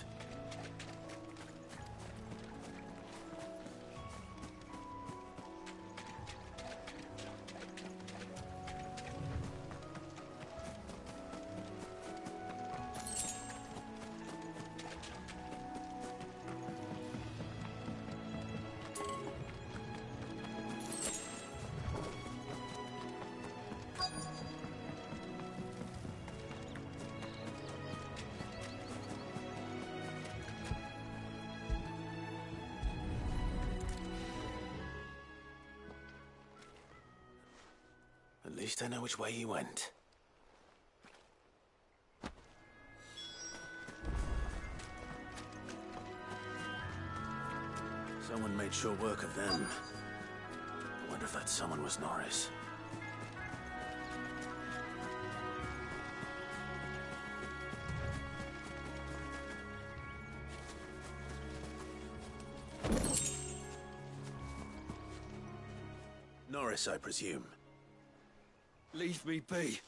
At least I know which way he went. Someone made sure work of them. I wonder if that someone was Norris. Norris, I presume. Leave me be.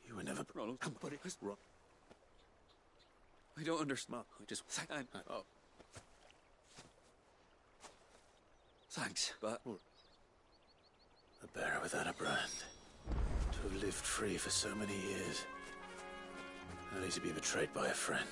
You were never... Ronald, come put it wrong. I don't understand. I just... Oh. Thanks, but... A bearer without a brand. To have lived free for so many years. Only to be betrayed by a friend.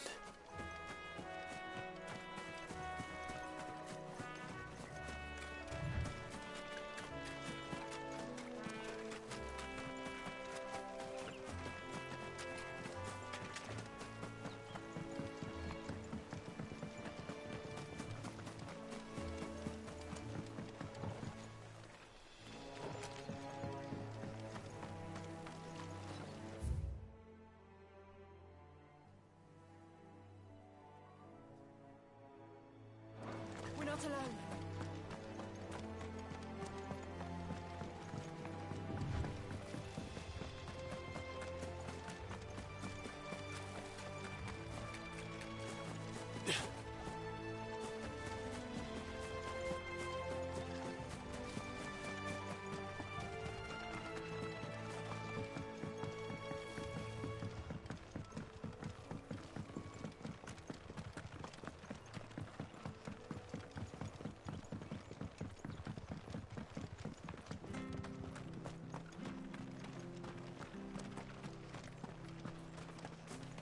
We're not alone.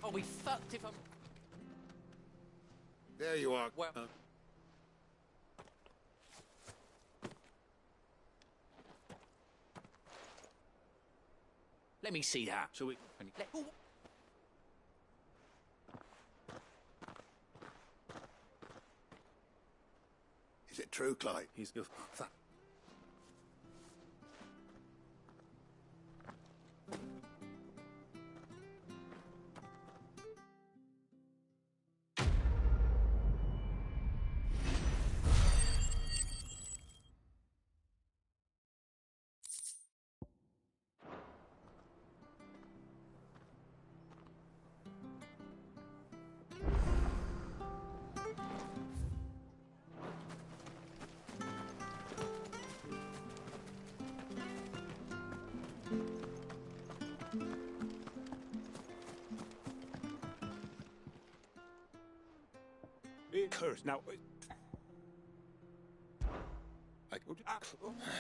I'll be fucked if I'm... There you are. Well... Let me see that. Shall we... Ooh. Is it true, Clyde? He's... yours. Now...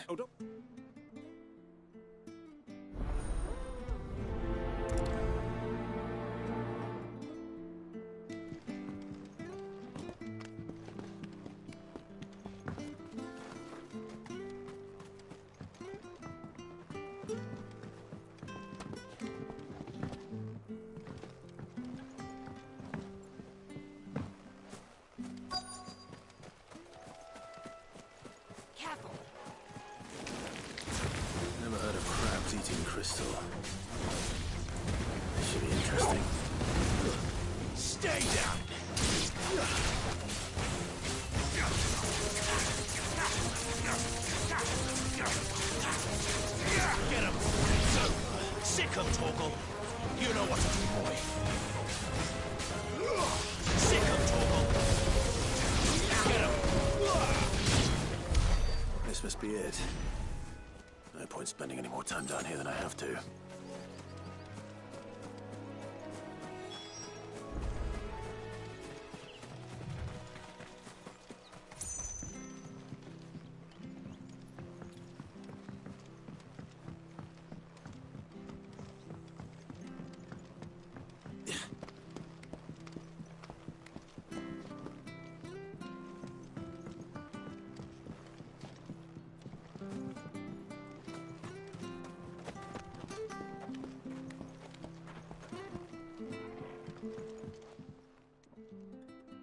Oh, don't... Never heard of crabs eating crystal. This should be interesting. Stay down! Get him! Sick him, Torgal! You know what to do, boy! Sick him, Torgal! Get him! This must be it. No point spending any more time down here than I have to.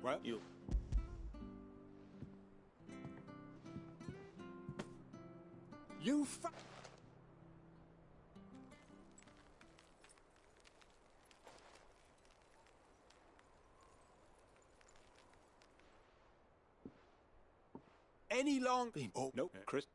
Well, You Any long... Oh, no, Chris.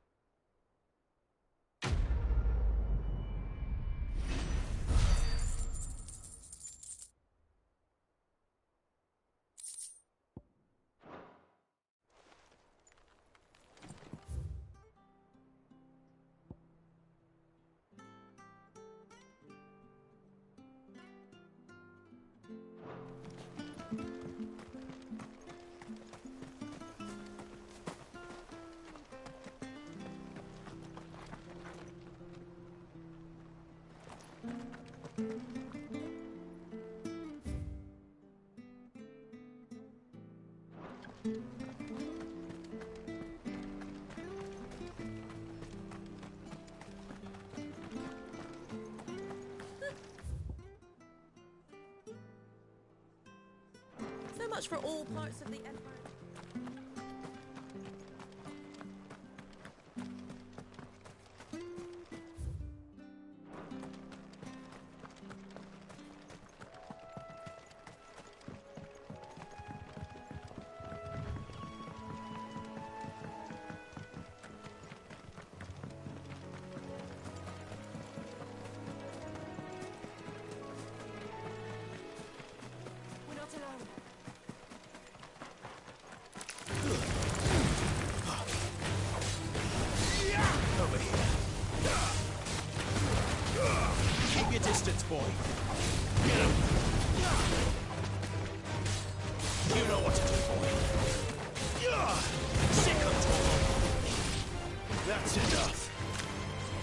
So much for all parts of the empire. We're not alone. Over here. Keep your distance, boy. Get him. You know what to do, boy. Sick him, Torgal. That's enough.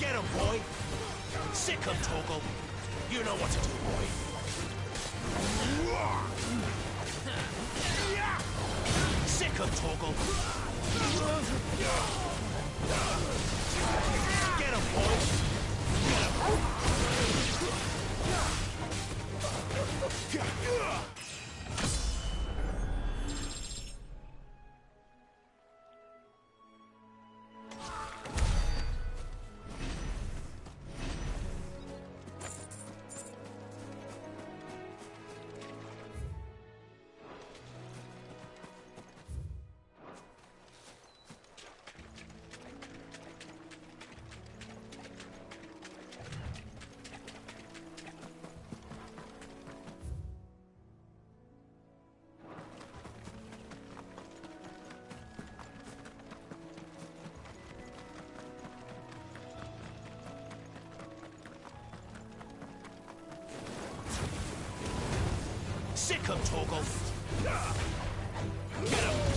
Get him, boy. Sick him, Torgal. You know what to do, boy. Sick him, Torgal. Get him, boy! Get him! Sick him, Torgal! Get him!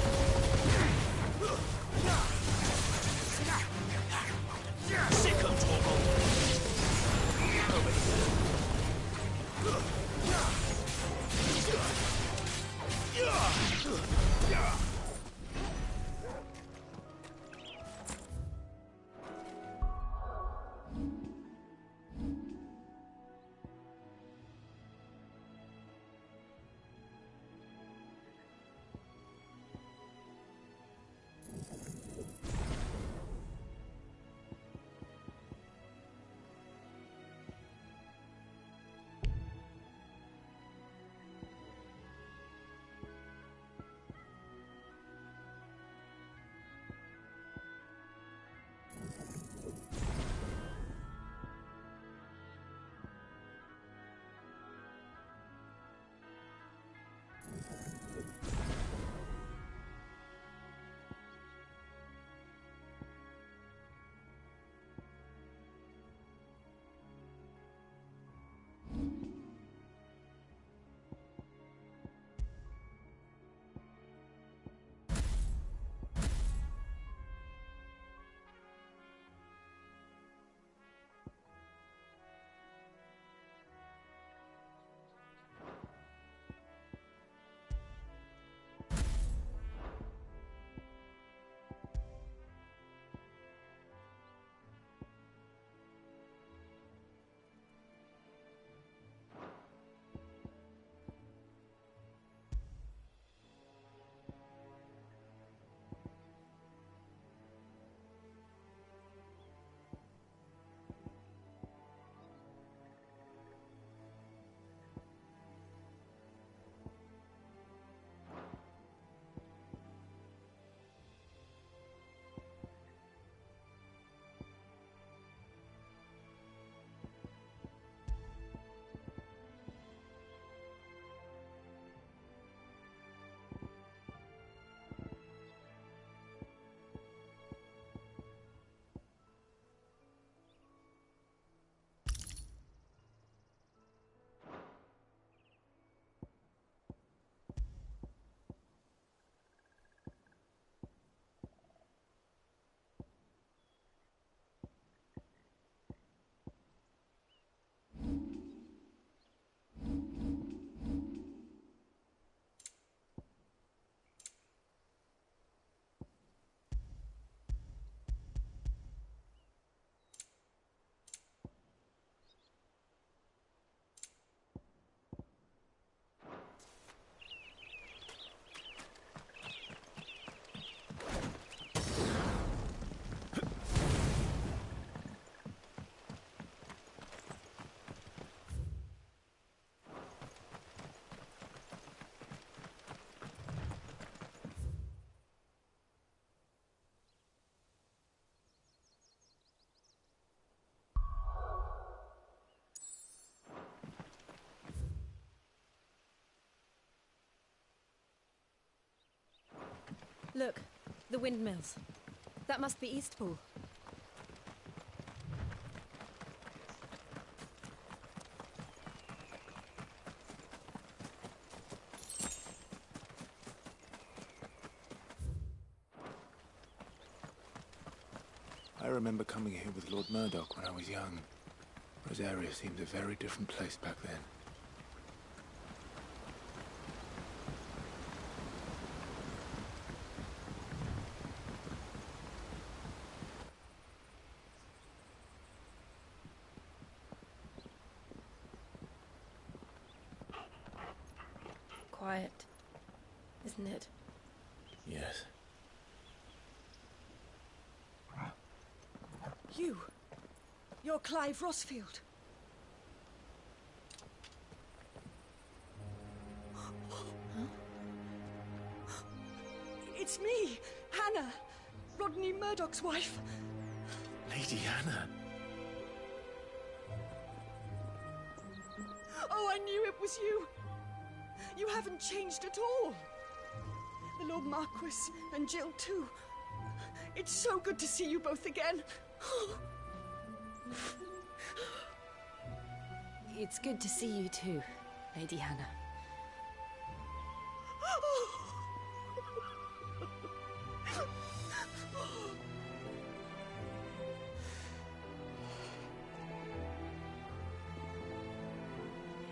Look, the windmills. That must be Eastpool. I remember coming here with Lord Murdoch when I was young. Rosaria seemed a very different place back then. Quiet, isn't it? Yes. You're Clive Rossfield. It's me, Hannah, Rodney Murdoch's wife. Lady Hannah. Oh, I knew it was you. You haven't changed at all. The Lord Marquis and Jill too. It's so good to see you both again. It's good to see you too, Lady Hannah.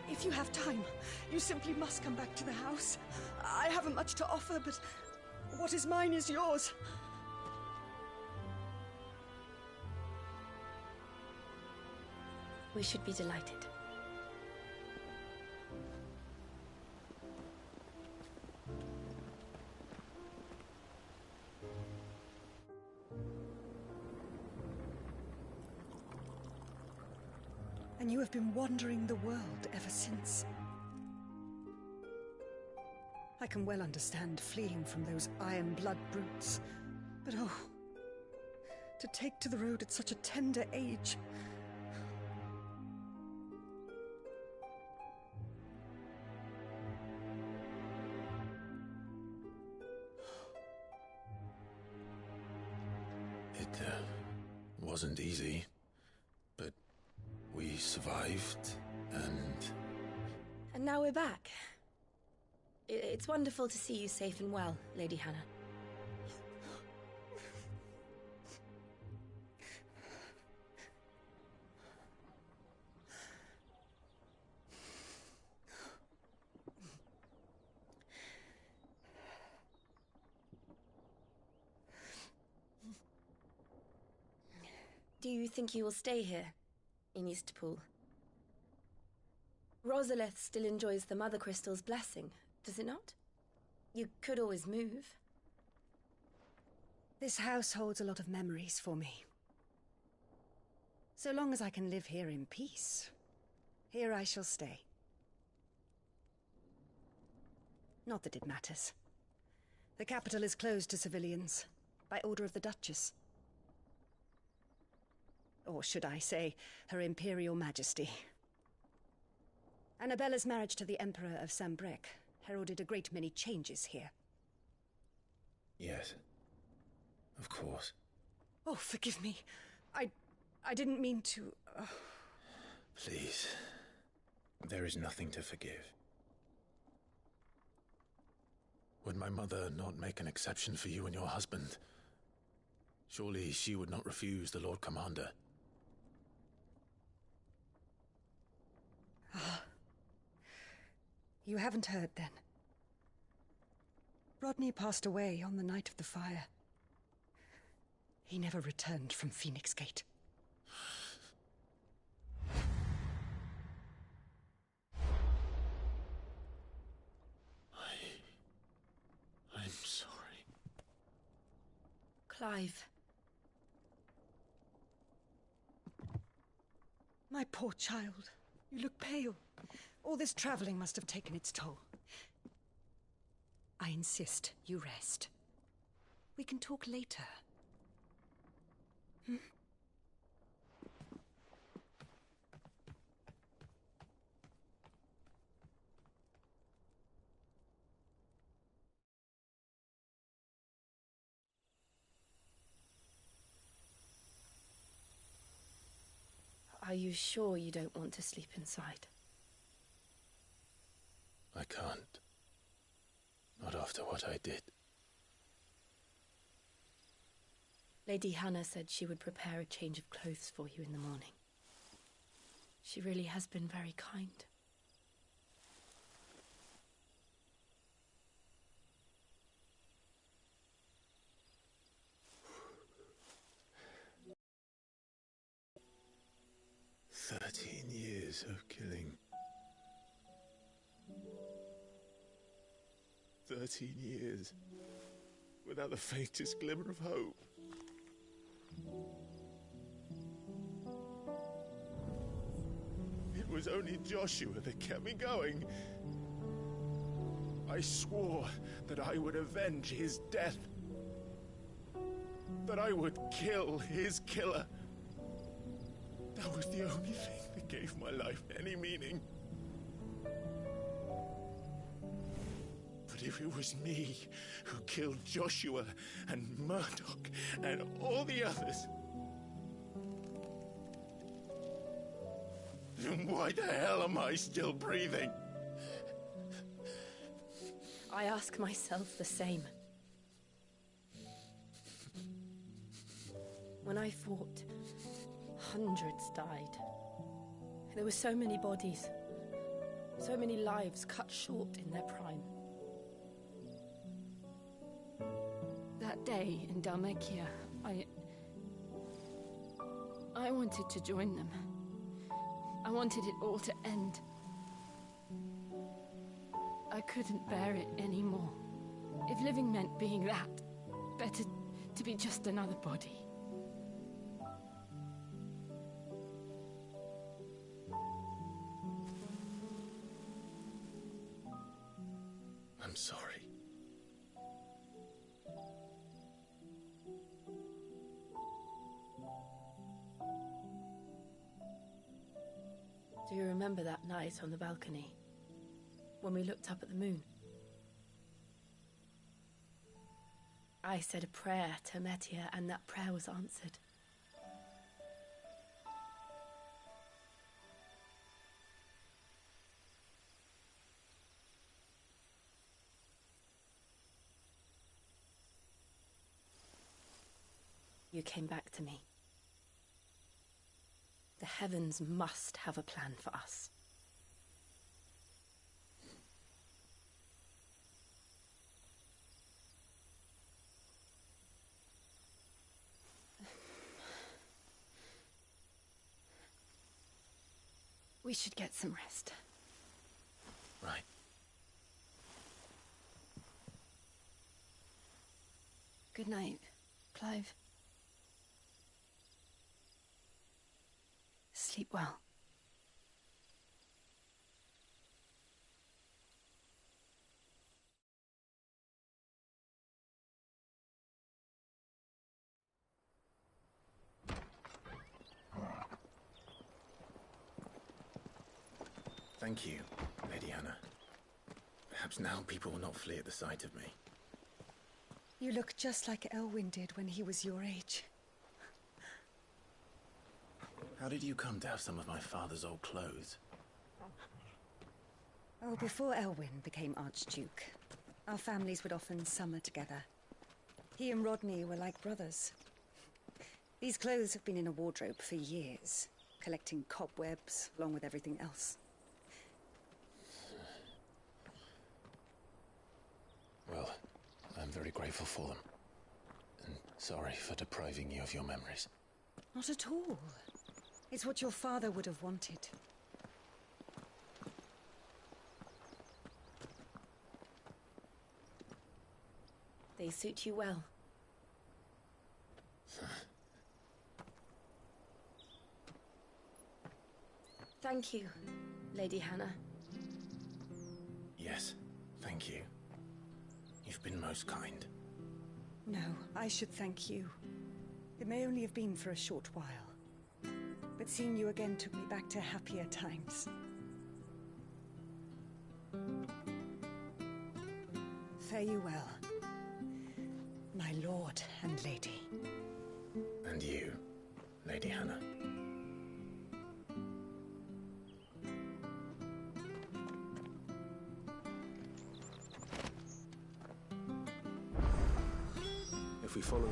If you have time, you simply must come back to the house. I haven't much to offer, but what is mine is yours. We should be delighted. And you have been wandering the world ever since. I can well understand fleeing from those iron blood brutes, but oh, to take to the road at such a tender age. It wasn't easy, but we survived, and... And now we're back. It's wonderful to see you safe and well, Lady Hannah. Do you think you will stay here, in Eastpool? Rosaleth still enjoys the Mother Crystal's blessing, does it not? You could always move. This house holds a lot of memories for me. So long as I can live here in peace, here I shall stay. Not that it matters. The capital is closed to civilians, by order of the Duchess. Or should I say, Her Imperial Majesty. Annabella's marriage to the Emperor of Sambrec heralded a great many changes here. Yes. Of course. Oh, forgive me. I didn't mean to... Please. There is nothing to forgive. Would my mother not make an exception for you and your husband? Surely she would not refuse the Lord Commander. You haven't heard, then. Rodney passed away on the night of the fire. He never returned from Phoenix Gate. I'm sorry. Clive. My poor child. You look pale. All this traveling must have taken its toll. I insist you rest. We can talk later. Hmm? Are you sure you don't want to sleep inside? I can't. Not after what I did. Lady Hannah said she would prepare a change of clothes for you in the morning. She really has been very kind. Years of killing. 13 years without the faintest glimmer of hope. It was only Joshua that kept me going. I swore that I would avenge his death. That I would kill his killer. That was the only thing that gave my life any meaning. But if it was me who killed Joshua and Murdoch and all the others, then why the hell am I still breathing? I ask myself the same. When I fought, hundreds died. There were so many bodies, so many lives cut short in their prime. That day in Dalmekia, I wanted to join them. I wanted it all to end. I couldn't bear it anymore. If living meant being that, better to be just another body. I'm sorry. Do you remember that night on the balcony, when we looked up at the moon? I said a prayer to Metia, and that prayer was answered. You came back to me. The heavens must have a plan for us. We should get some rest. Right. Good night, Clive. Sleep well. Thank you, Lady Hannah. Perhaps now people will not flee at the sight of me. You look just like Elwyn did when he was your age. How did you come to have some of my father's old clothes? Oh, before Elwyn became Archduke, our families would often summer together. He and Rodney were like brothers. These clothes have been in a wardrobe for years, collecting cobwebs along with everything else. Well, I'm very grateful for them. And sorry for depriving you of your memories. Not at all. It's what your father would have wanted. They suit you well. Thank you, Lady Hannah. Yes, thank you. You've been most kind. No, I should thank you. It may only have been for a short while, but seeing you again took me back to happier times. Fare you well, my lord and lady. And you, Lady Hannah. if we follow...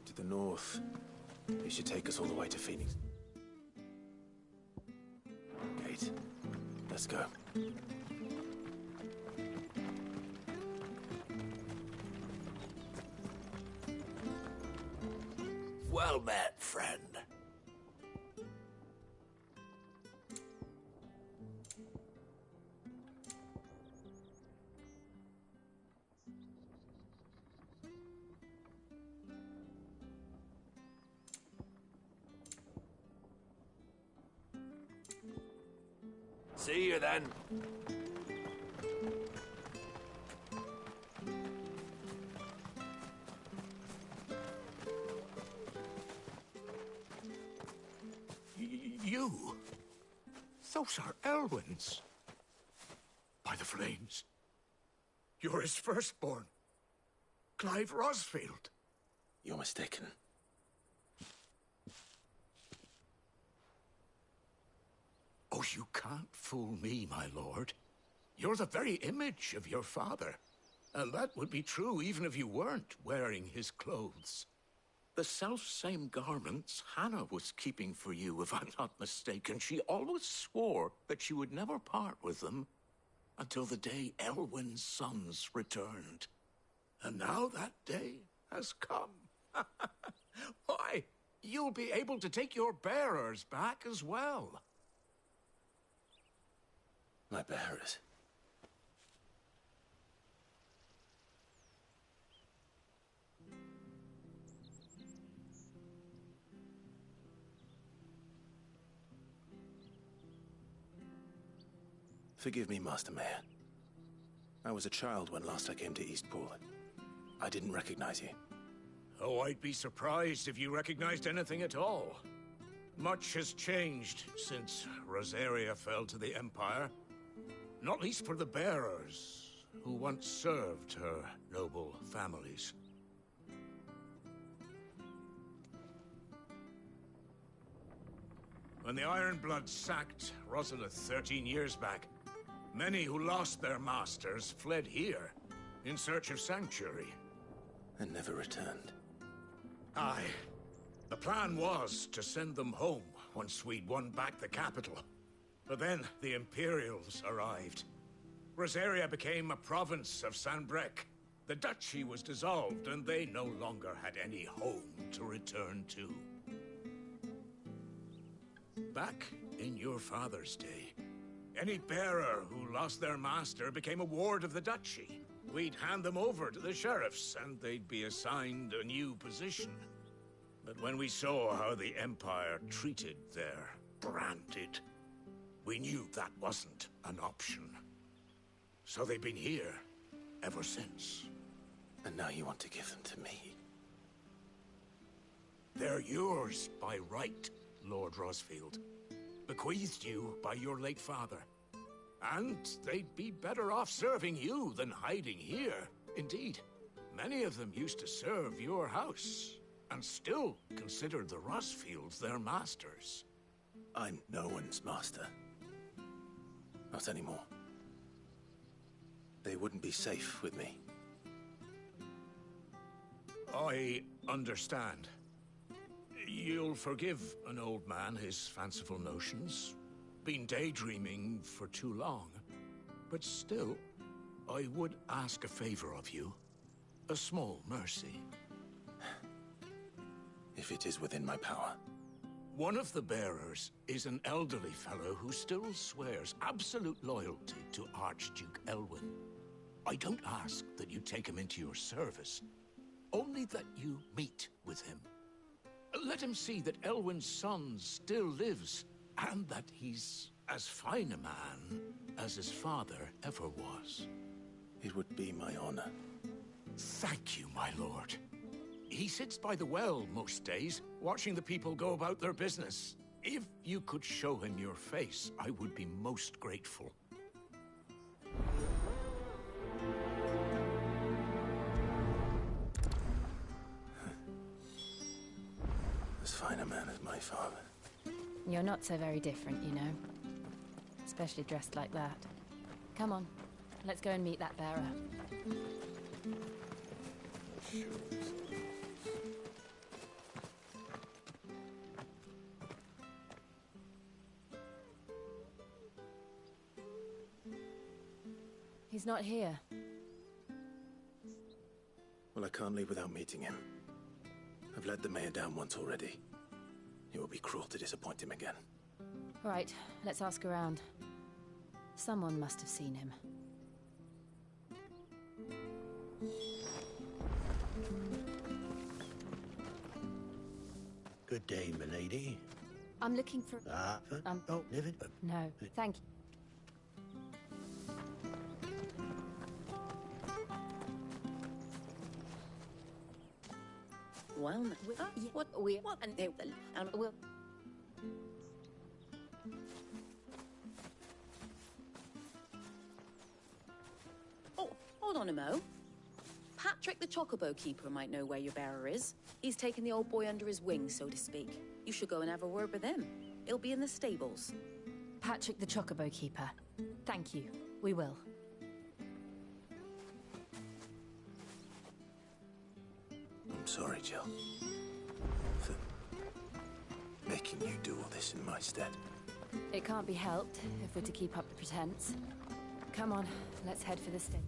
to the north. It should take us all the way to Phoenix. Gate. Let's go. Well met, friend. See you then. You? Those are Elwyn's. By the flames. You're his firstborn. Clive Rosfield. You're mistaken. Oh, you can't fool me, my lord. You're the very image of your father. And that would be true even if you weren't wearing his clothes. The self-same garments Hannah was keeping for you, if I'm not mistaken. She always swore that she would never part with them until the day Elwyn's sons returned. And now that day has come. Why, you'll be able to take your bearers back as well. My bearers? Forgive me, Master Mayor. I was a child when last I came to Eastpool. I didn't recognize you. Oh, I'd be surprised if you recognized anything at all. Much has changed since Rosaria fell to the Empire. Not least for the bearers, who once served her noble families. When the Ironbloods sacked Rosalith 13 years back, many who lost their masters fled here in search of sanctuary. And never returned. Aye. The plan was to send them home once we'd won back the capital. But then the Imperials arrived. Rosaria became a province of Sanbreque. The duchy was dissolved, and they no longer had any home to return to. Back in your father's day, any bearer who lost their master became a ward of the duchy. We'd hand them over to the sheriffs, and they'd be assigned a new position. But when we saw how the Empire treated their branded, we knew that wasn't an option. So they've been here ever since. And now you want to give them to me? They're yours by right, Lord Rosfield. Bequeathed you by your late father. And they'd be better off serving you than hiding here. Indeed, many of them used to serve your house, and still consider the Rosfields their masters. I'm no one's master. Not anymore. They wouldn't be safe with me. I understand. You'll forgive an old man his fanciful notions. Been daydreaming for too long. But still, I would ask a favor of you. A small mercy. If it is within my power. One of the bearers is an elderly fellow who still swears absolute loyalty to Archduke Elwyn. I don't ask that you take him into your service, only that you meet with him. Let him see that Elwyn's son still lives, and that he's as fine a man as his father ever was. It would be my honor. Thank you, my lord. He sits by the well most days, watching the people go about their business. If you could show him your face, I would be most grateful. fine a man as my father. You're not so very different, you know. Especially dressed like that. Come on, let's go and meet that bearer. He's not here. Well, I can't leave without meeting him. I've let the mayor down once already. It would be cruel to disappoint him again. Right, let's ask around. Someone must have seen him. Good day, milady. I'm looking for... Oh, living? No, thank you. Well, what we want and they will and will. Oh, hold on a mo. Patrick the Chocobo Keeper might know where your bearer is. He's taken the old boy under his wing, so to speak. You should go and have a word with him. He'll be in the stables. Patrick the Chocobo Keeper. Thank you. We will. I'm sorry, Jill. For making you do all this in my stead. It can't be helped if we're to keep up the pretense. Come on, let's head for the stables.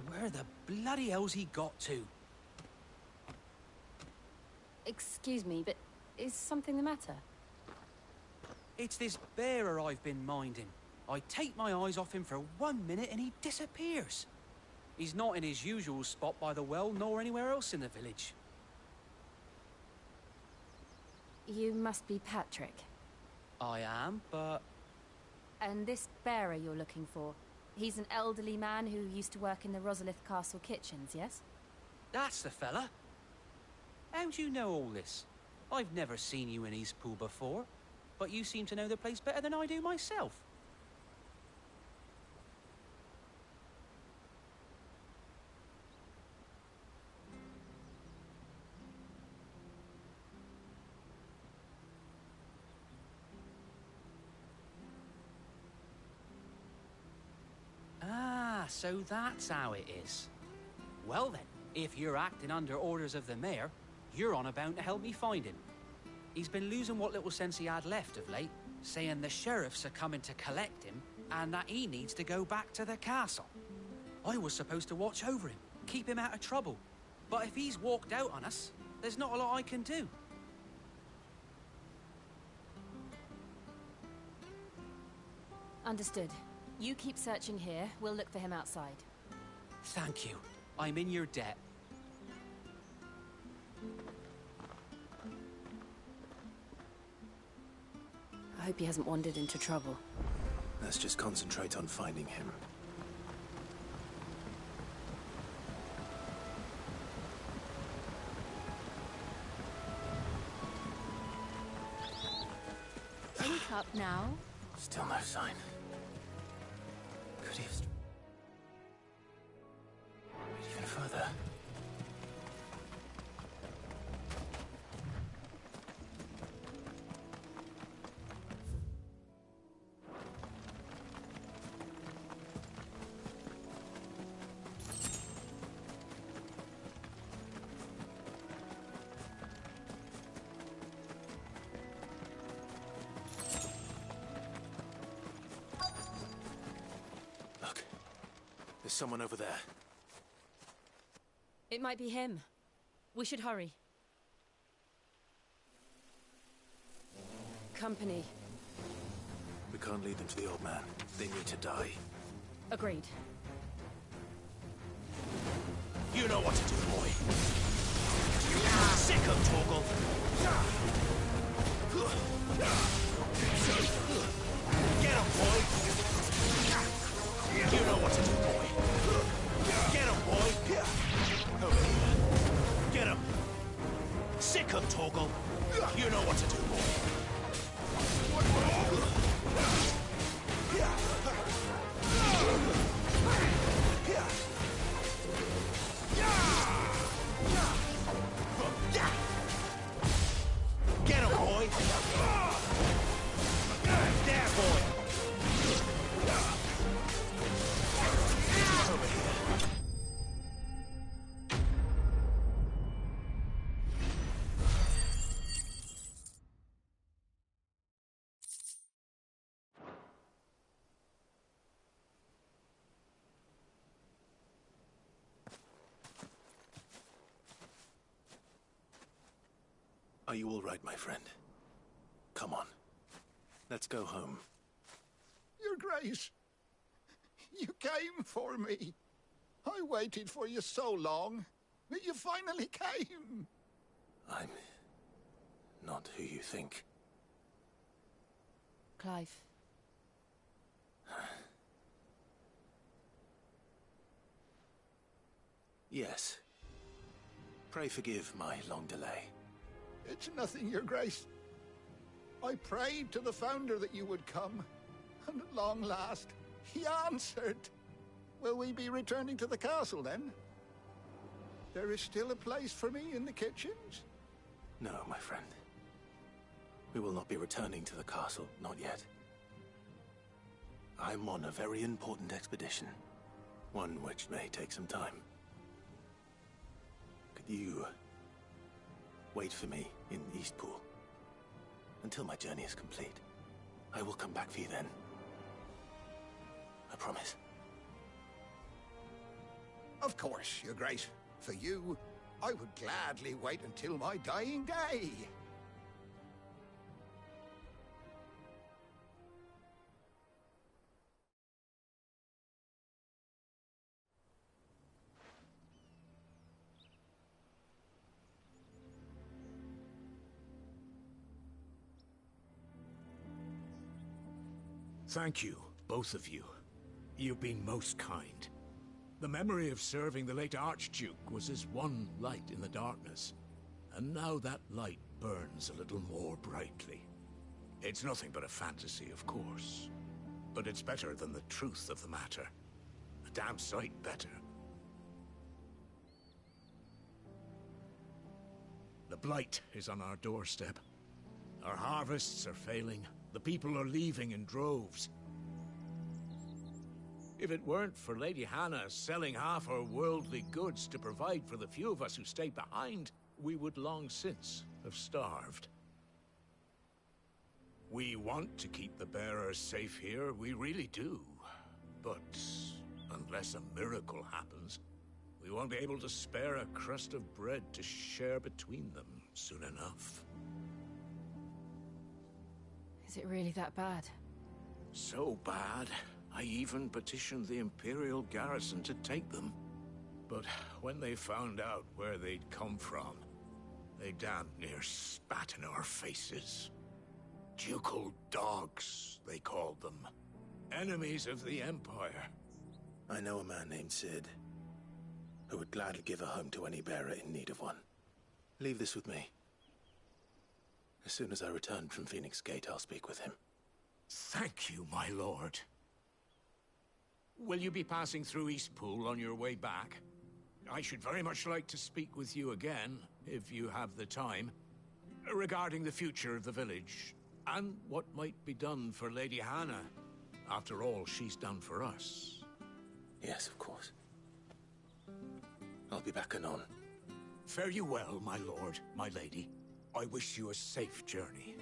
Where the bloody hell's he got to? Excuse me, but is something the matter? It's this bearer I've been minding. I take my eyes off him for 1 minute and he disappears. He's not in his usual spot by the well, nor anywhere else in the village. You must be Patrick. I am, but... And this bearer you're looking for, he's an elderly man who used to work in the Rosalith Castle kitchens, yes? That's the fella. How do you know all this? I've never seen you in Eastpool before, but you seem to know the place better than I do myself. Ah, so that's how it is. Well then, if you're acting under orders of the mayor, you're on about to help me find him. He's been losing what little sense he had left of late, saying the sheriffs are coming to collect him and that he needs to go back to the castle. I was supposed to watch over him, keep him out of trouble. But if he's walked out on us, there's not a lot I can do. Understood. You keep searching here, we'll look for him outside. Thank you. I'm in your debt. I hope he hasn't wandered into trouble. Let's just concentrate on finding him. Any cup now? Still no sign. Could he have... Even further. There's someone over there. It might be him. We should hurry. Company. We can't lead them to the old man. They need to die. Agreed. You know what to do, boy. Sick of Torgal. Get him, boy. Are you all right, my friend? Come on. Let's go home. Your Grace, you came for me. I waited for you so long, but you finally came. I'm not who you think. Clive. Yes. Pray forgive my long delay. It's nothing, Your Grace. I prayed to the Founder that you would come, and at long last, he answered. Will we be returning to the castle, then? There is still a place for me in the kitchens? No, my friend. We will not be returning to the castle, not yet. I'm on a very important expedition, one which may take some time. Could you wait for me in Eastpool until my journey is complete? I will come back for you then. I promise. Of course, Your Grace. For you, I would gladly wait until my dying day. Thank you, both of you. You've been most kind. The memory of serving the late Archduke was as one light in the darkness, and now that light burns a little more brightly. It's nothing but a fantasy, of course, but it's better than the truth of the matter. A damn sight better. The blight is on our doorstep. Our harvests are failing. The people are leaving in droves. If it weren't for Lady Hannah selling half her worldly goods to provide for the few of us who stay behind, we would long since have starved. We want to keep the bearers safe here, we really do. But unless a miracle happens, we won't be able to spare a crust of bread to share between them soon enough. Is it really that bad? So bad, I even petitioned the Imperial garrison to take them. But when they found out where they'd come from, they damn near spat in our faces. Ducal dogs, they called them. Enemies of the Empire. I know a man named Sid, who would gladly give a home to any bearer in need of one. Leave this with me. As soon as I return from Phoenix Gate, I'll speak with him. Thank you, my lord. Will you be passing through Eastpool on your way back? I should very much like to speak with you again, if you have the time, regarding the future of the village, and what might be done for Lady Hannah. After all, she's done for us. Yes, of course. I'll be back anon. Fare you well, my lord, my lady. I wish you a safe journey.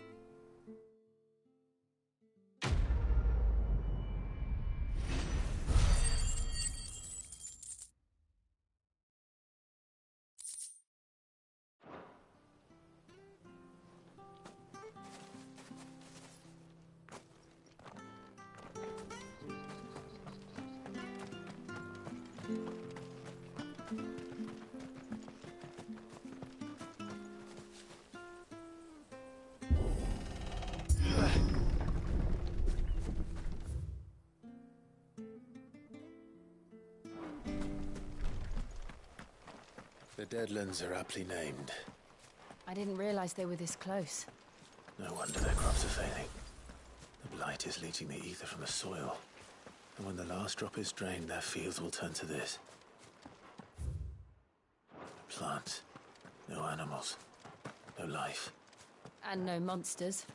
The Deadlands are aptly named. I didn't realize they were this close. No wonder their crops are failing. The blight is leaching the ether from the soil. And when the last drop is drained, their fields will turn to this. No plants, no animals, no life. And no monsters.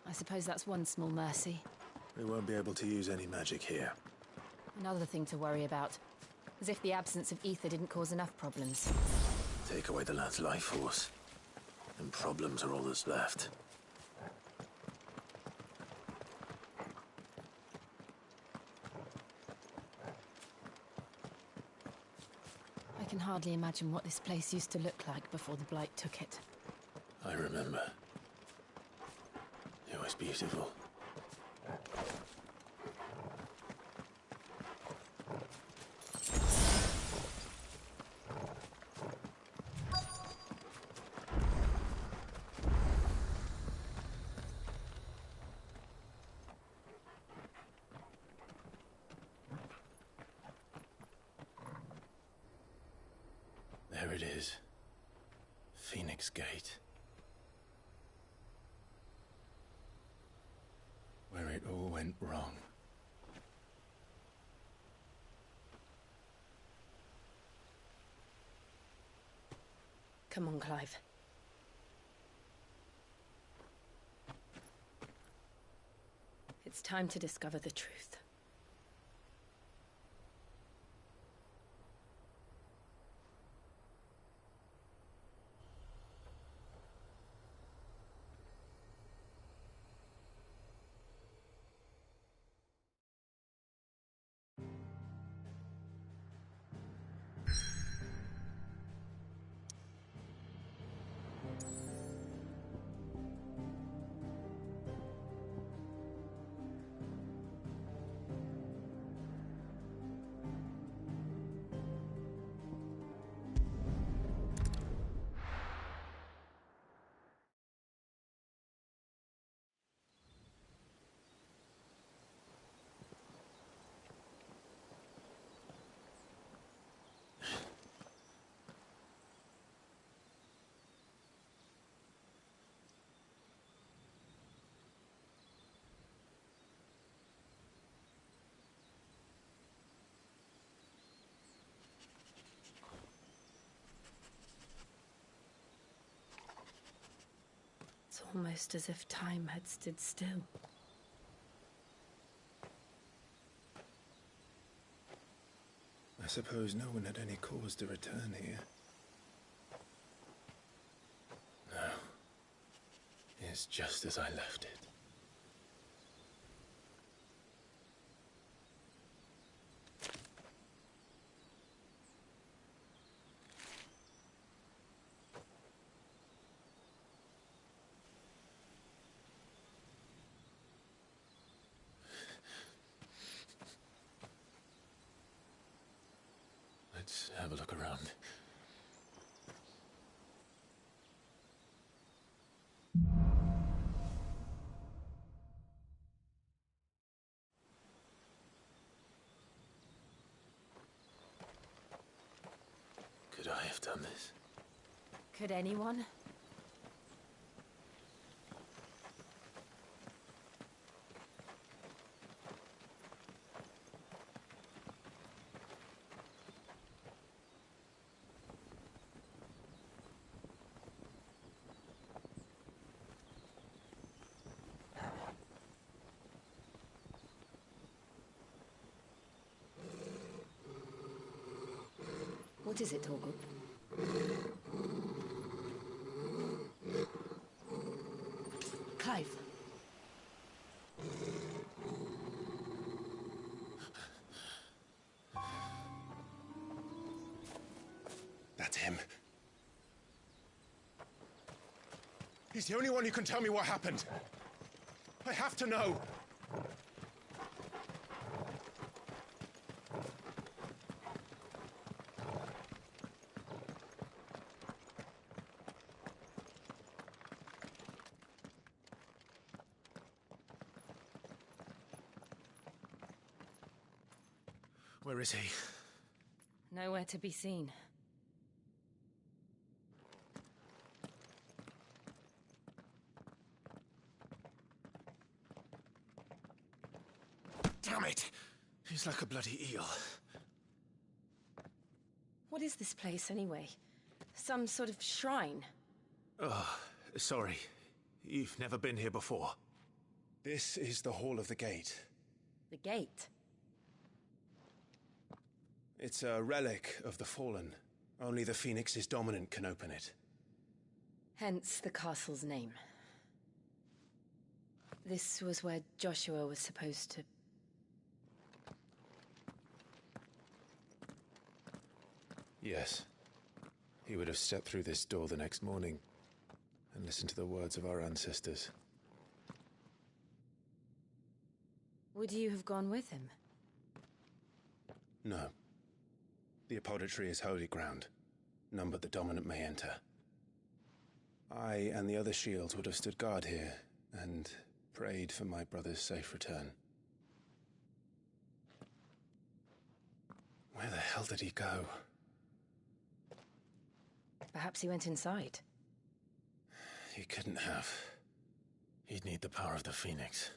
I suppose that's one small mercy. We won't be able to use any magic here. Another thing to worry about. As if the absence of ether didn't cause enough problems. Take away the lad's life force, and problems are all that's left. I can hardly imagine what this place used to look like before the blight took it. I remember. It was beautiful. There it is. Phoenix Gate. Where it all went wrong. Come on, Clive. It's time to discover the truth. It's almost as if time had stood still. I suppose no one had any cause to return here. No. It's just as I left it. Let's have a look around. Could I have done this? Could anyone? What is it, Torgal? Clive. That's him. He's the only one who can tell me what happened. I have to know. Where is he? Nowhere to be seen. Damn it! He's like a bloody eel. What is this place, anyway? Some sort of shrine? Oh, sorry. You've never been here before. This is the Hall of the Gate. The gate? It's a relic of the Fallen. Only the Phoenix's dominant can open it. Hence the castle's name. This was where Joshua was supposed to... Yes. He would have stepped through this door the next morning. and listen to the words of our ancestors. Would you have gone with him? No. The apodatory is holy ground. None but the dominant may enter. I and the other shields would have stood guard here, and prayed for my brother's safe return. Where the hell did he go? Perhaps he went inside. He couldn't have. He'd need the power of the Phoenix.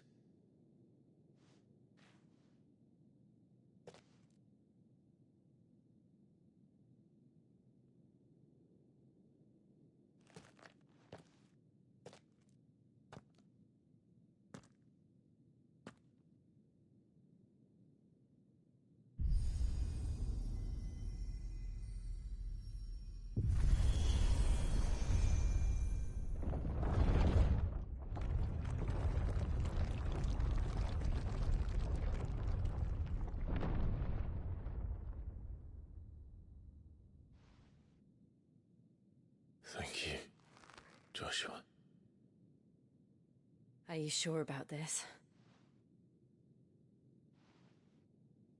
Thank you, Joshua. Are you sure about this?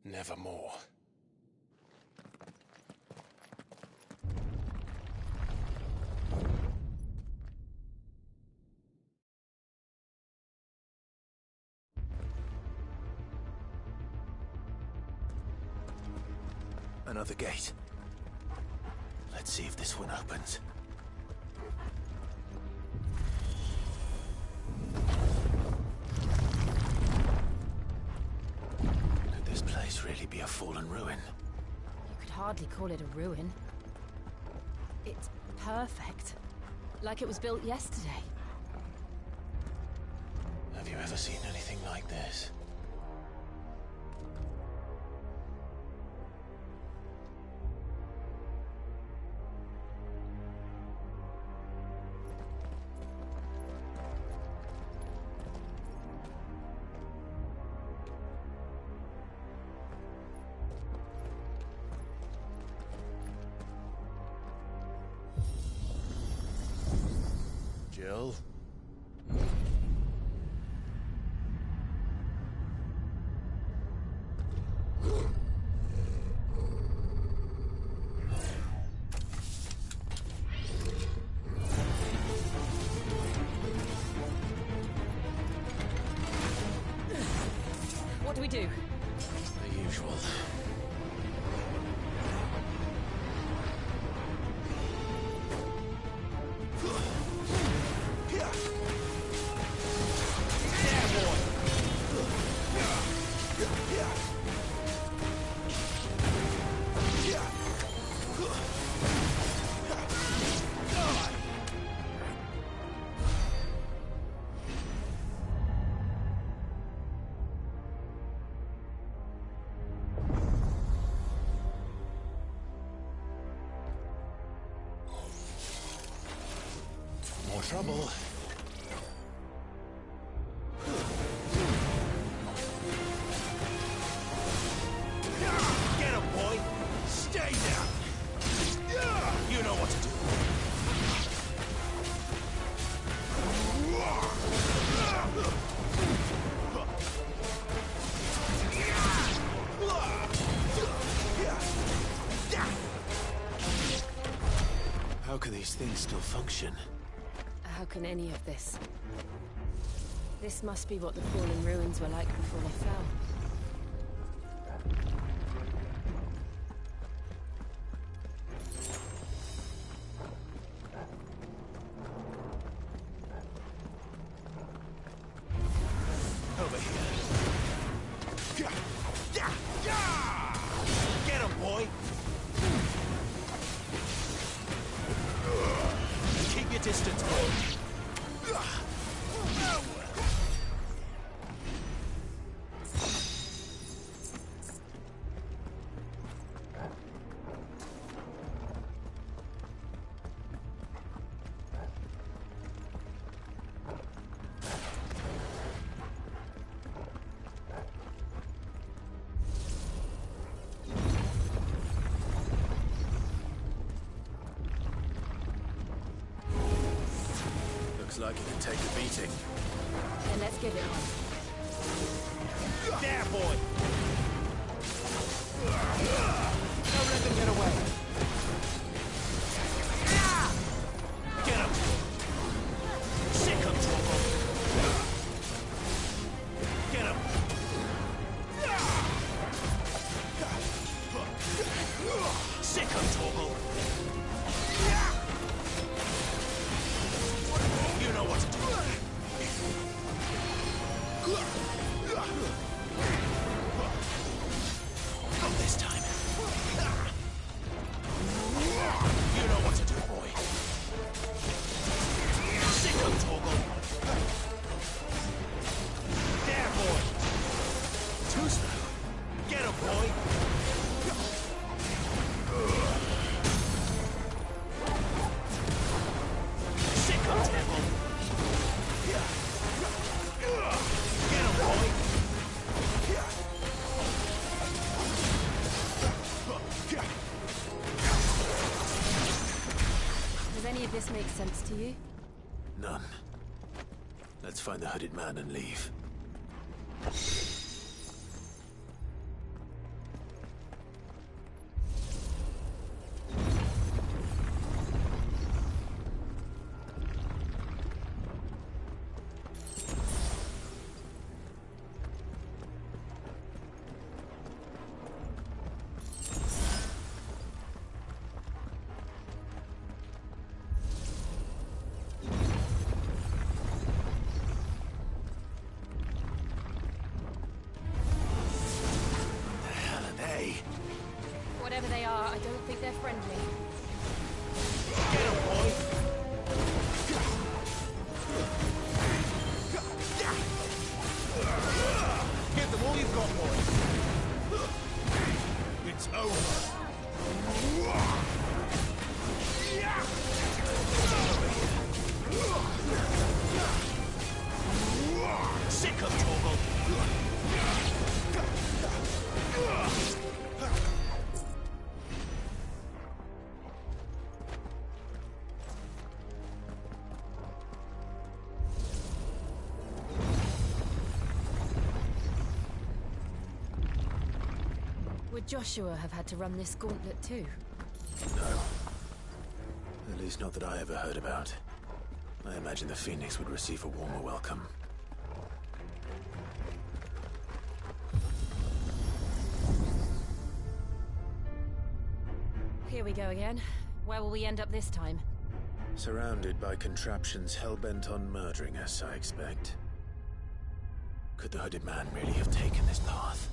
Nevermore. Another gate. Let's see if this one opens. Could this place really be a fallen ruin? You could hardly call it a ruin. It's perfect. Like it was built yesterday. Have you ever seen anything like this? Jill? What do we do? The usual. More trouble. Get him, boy! Stay down! You know what to do. How can these things still function? How can any of this? This must be what the fallen ruins were like before they fell. Over here. Get him, boy! Keep your distance, boy. like it can take a beating. Then let's give it one. There, boy! Don't let them get away. Get him! Sick him, Torgal! Get him! Sick him, Torgal! You know what to do. Not this time. You know what to do, boy. Sick him, Torgal! There, boy! Too slow. Get him, boy! Sick him, Torgal! Get him, boy! Does any of this make sense to you? None. Let's find the hooded man and leave. Whatever they are, I don't think they're friendly. Get him, boy! Give them all you've got, boy! It's over! Sick of Torgal! Would Joshua have had to run this gauntlet too? No. At least not that I ever heard about. I imagine the Phoenix would receive a warmer welcome. Here we go again. Where will we end up this time? Surrounded by contraptions hell-bent on murdering us, I expect. Could the hooded man really have taken this path?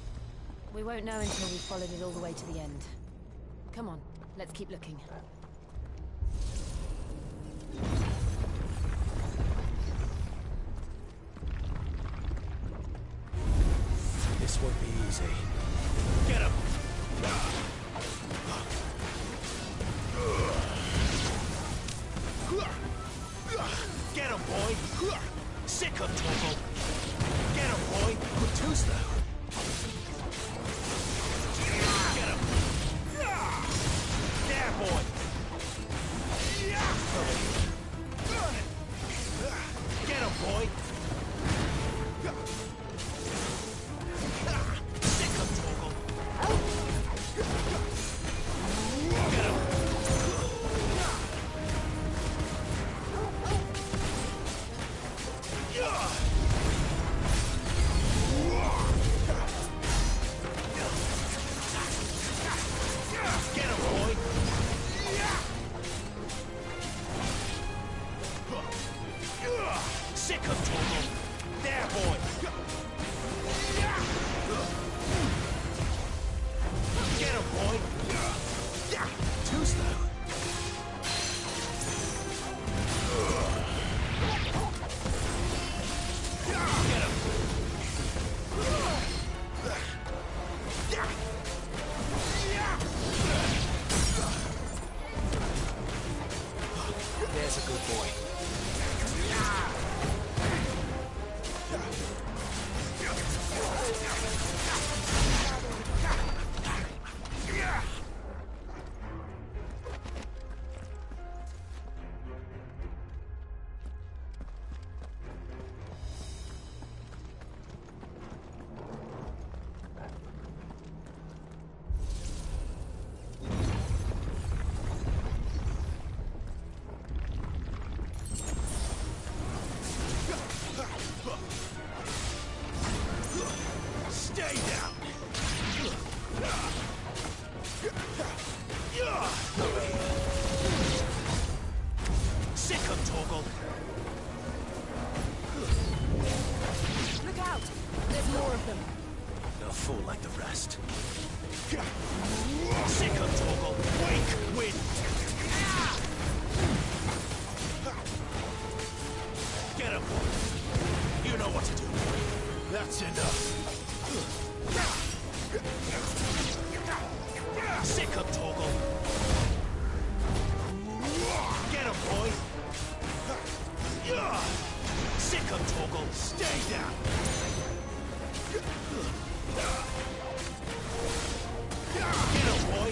We won't know until we've followed it all the way to the end. Come on, let's keep looking. This won't be easy. Get him! Get him, boy! Sick of Torgal! Get him, boy! We're too slow. Get him! There, boy! Get him, boy! Sick of Torgal! Get him! Get him, boy! fool like the rest. Sick of Torgal. Wake wind. Get him. You know what to do. That's enough. Sick of Torgal. Get him, boy. Sick of Torgal. Stay down. Get him, boy.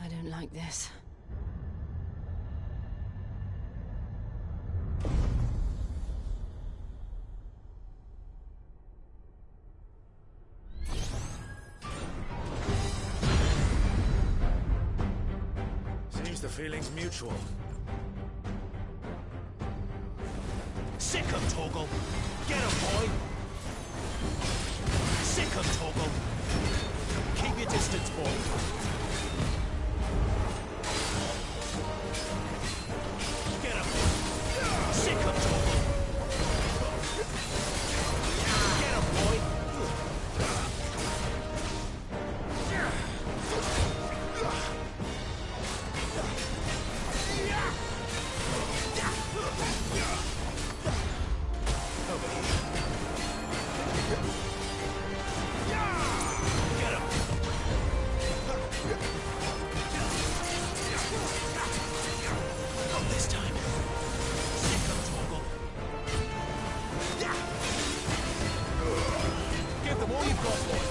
I don't like this. Seems the feeling's mutual. Sick of Torgal. Get him, boy. Sick of Torgal. Keep your distance, boy. Get him. Sick of Torgal. Get him, boy. Over here. Get him. Not this time. Sick of Torgal. Give them all you've got, boy.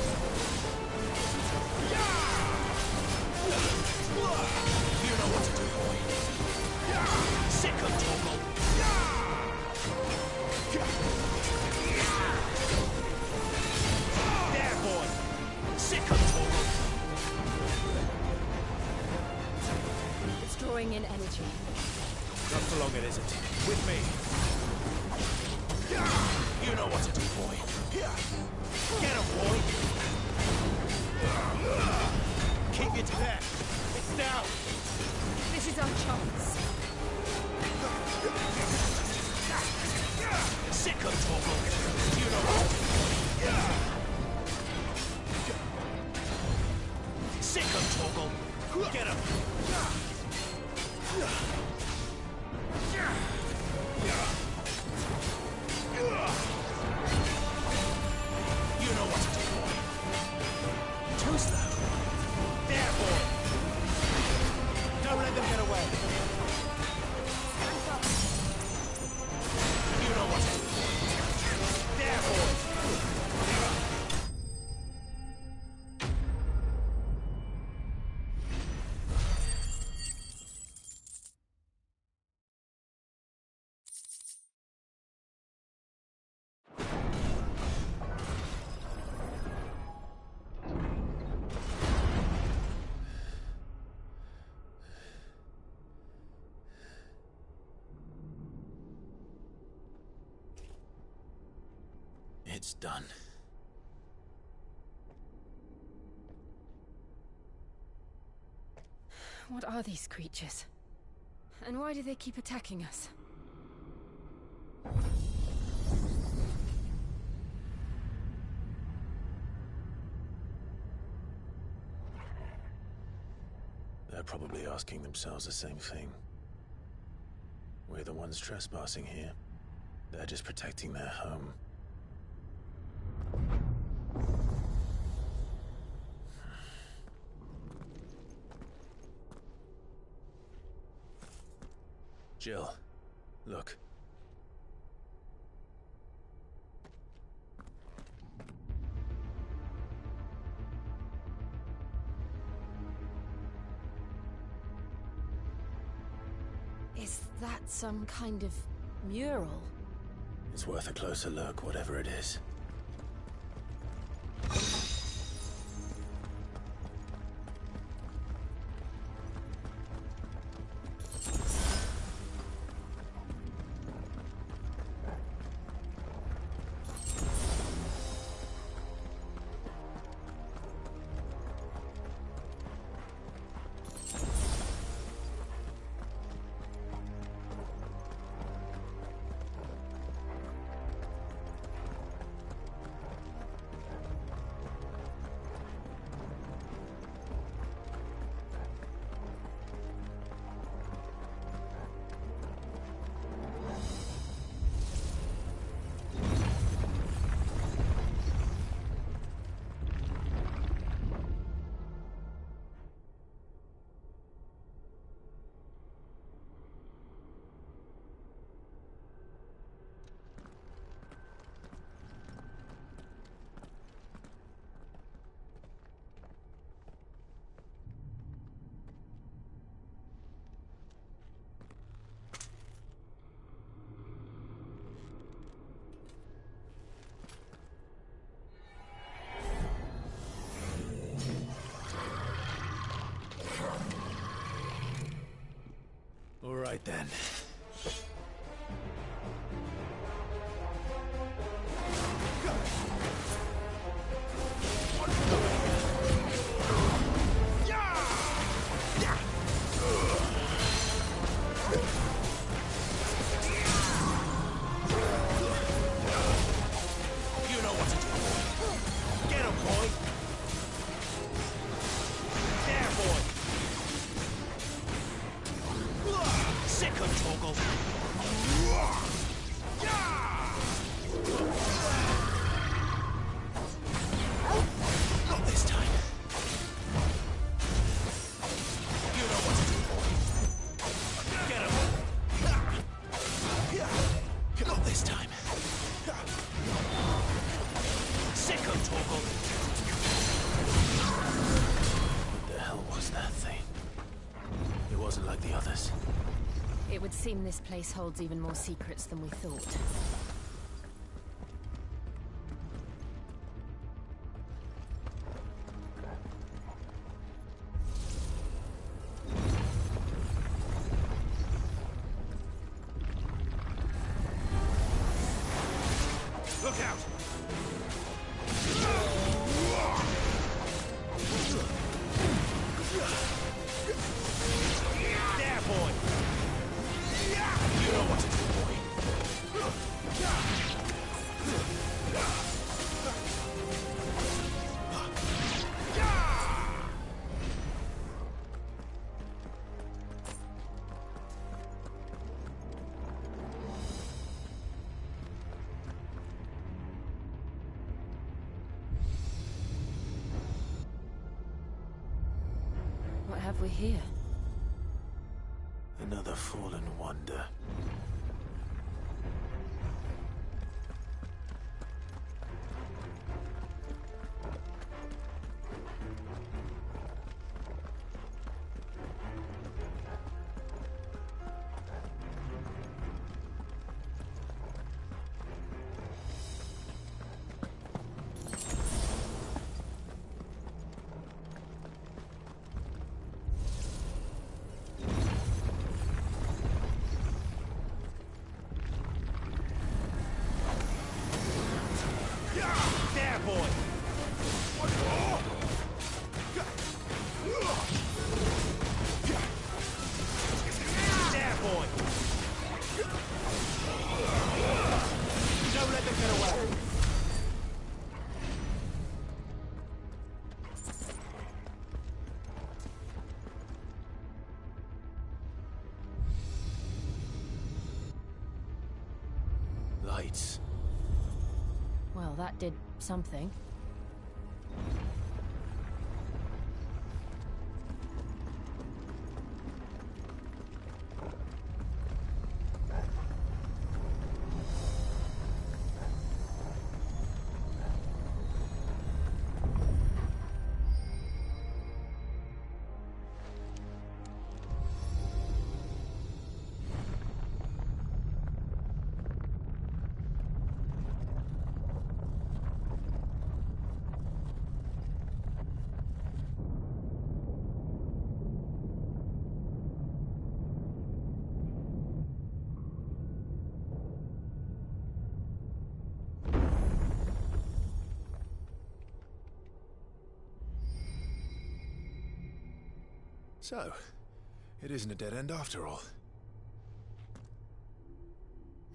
You know what to do, boy. Sick of Torgal. There, boy. Sick of Torgal. It's drawing in energy. Not for long, it isn't. With me. You know what to do, boy. Get him, boy. Keep it there. It's down. This is our chance. Sick of Torgal. You know what to do, boy. Sick of Torgal. Get him. You know what to do, boy. Too slow. There, boy. Don't let them get away. You know what to do, boy. There, boy. It's done. What are these creatures? And why do they keep attacking us? They're probably asking themselves the same thing. We're the ones trespassing here. They're just protecting their home. Jill, look. that some kind of mural? It's worth a closer look, whatever it is. All right then. You know what to do, boy. Get him, boy. There, boy. Sick him, Torgal. Not this time. You know what to do, boy. Get him. Not this time. Sick him, Torgal. What the hell was that thing? It wasn't like the others. It would seem this place holds even more secrets than we thought. Look out! There, boy! You know what to do, boy. What have we here? Another fallen wonder. There, boy! There, boy! Don't let them get away! Lights. Well, that did something. So, it isn't a dead end after all.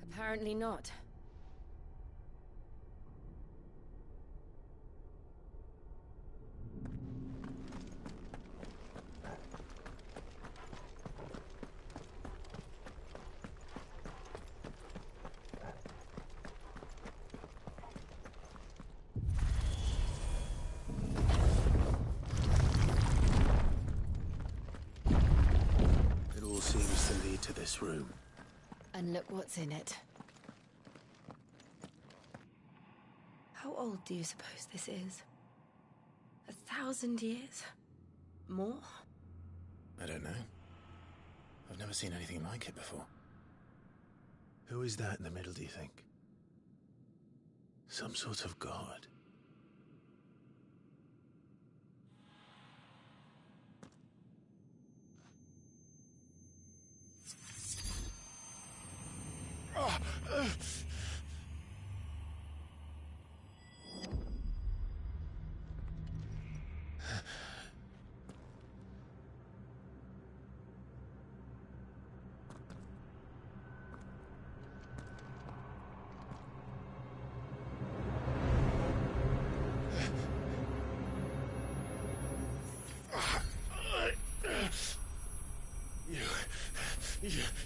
Apparently not. It all seems to lead to this room. And look what's in it. How old do you suppose this is? 1,000 years? More? I don't know. I've never seen anything like it before. Who is that in the middle, do you think? Some sort of god?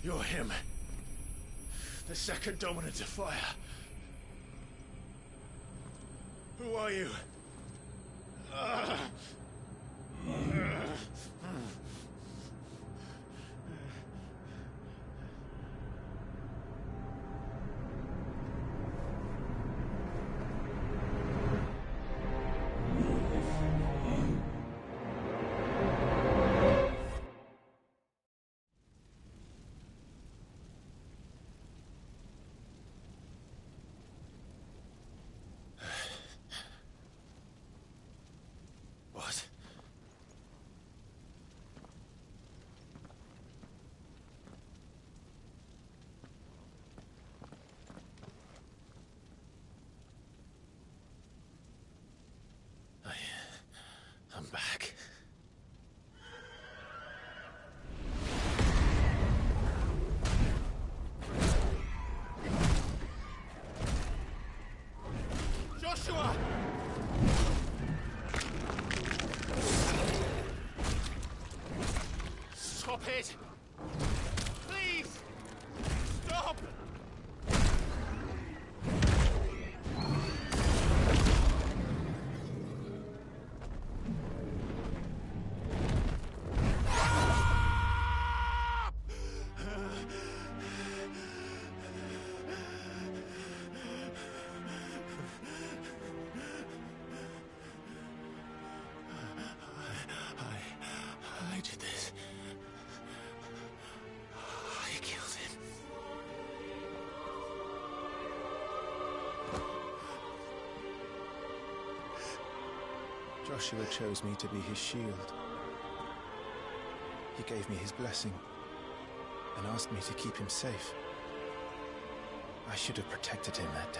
You're him. The second dominant of fire. Who are you? What? I'm back. Joshua! Stop it! Please! Stop! I did this. I killed him. Joshua chose me to be his shield. He gave me his blessing and asked me to keep him safe. I should have protected him that day.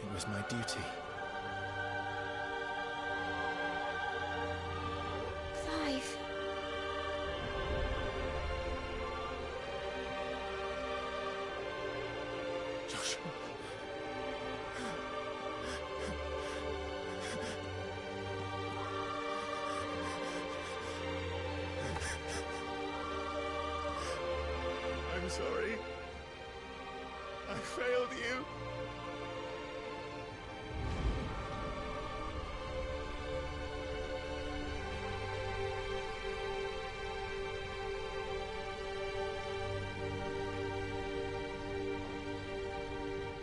It was my duty. Clive. Joshua. I'm sorry. I failed you.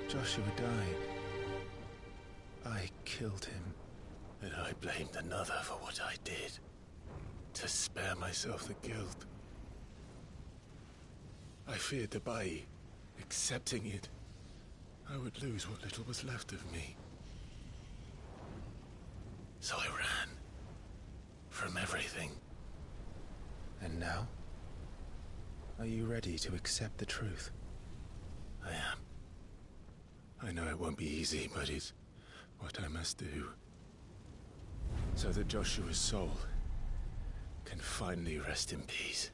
Joshua died. I killed him. And I blamed another for what I did. To spare myself the guilt. I feared that by accepting it, I would lose what little was left of me. So I ran. From everything. And now? Are you ready to accept the truth? I am. I know it won't be easy, but it's what I must do. So that Joshua's soul can finally rest in peace.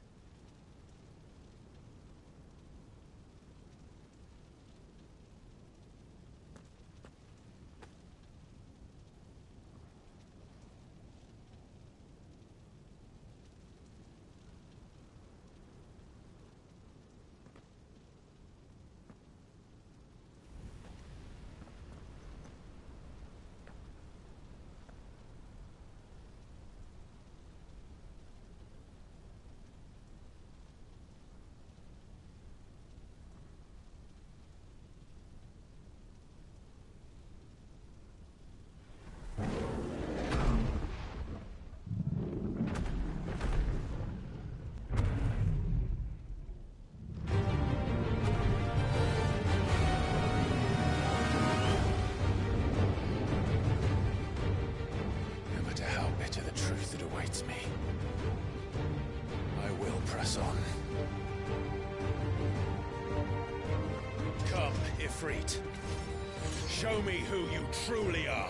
Me. I will press on. Come, Ifrit. Show me who you truly are.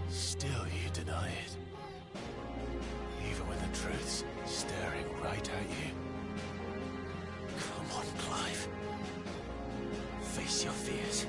Still you deny it. Even when the truth's staring right at you. Come on, Clive. Face your fears.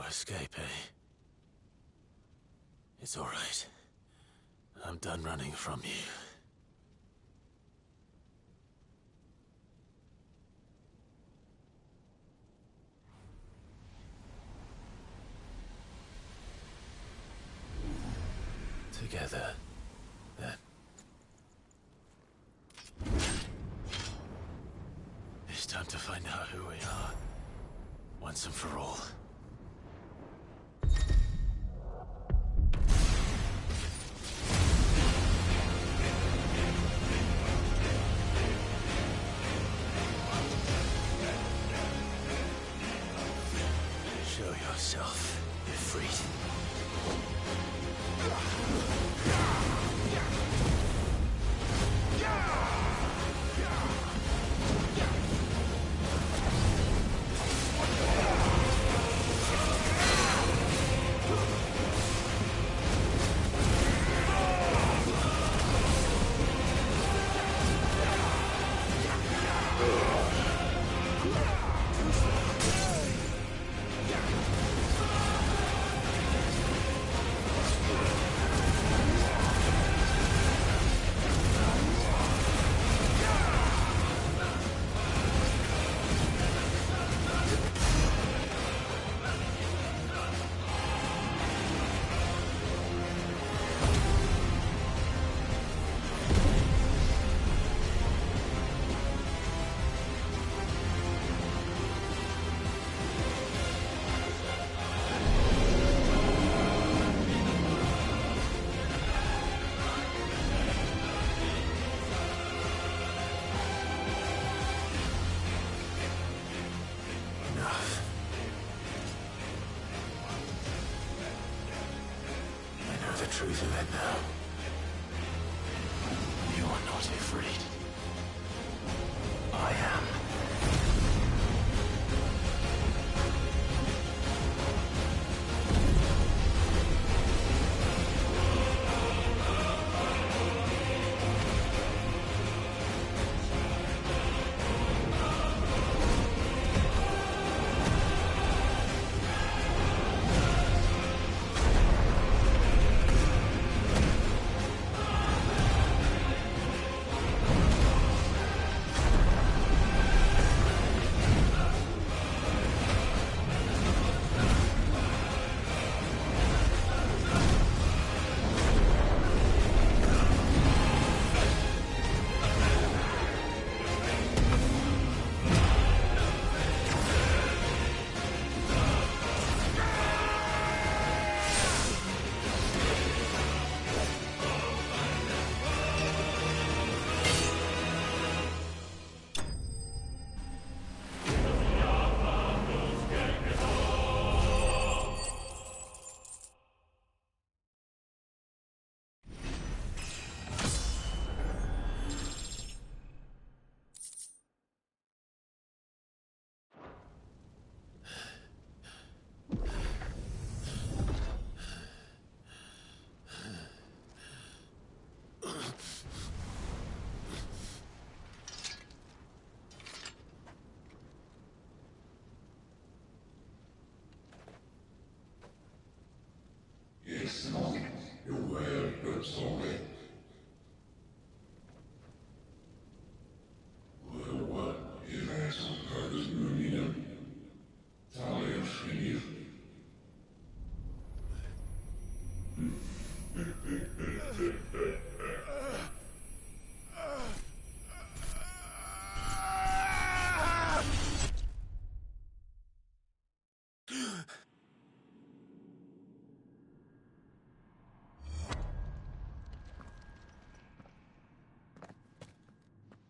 Escape, eh? It's all right. I'm done running from you. Together, then. It's time to find out who we are, once and for all. Show yourself, Ifrit. Truth of it now. You are not afraid. I am.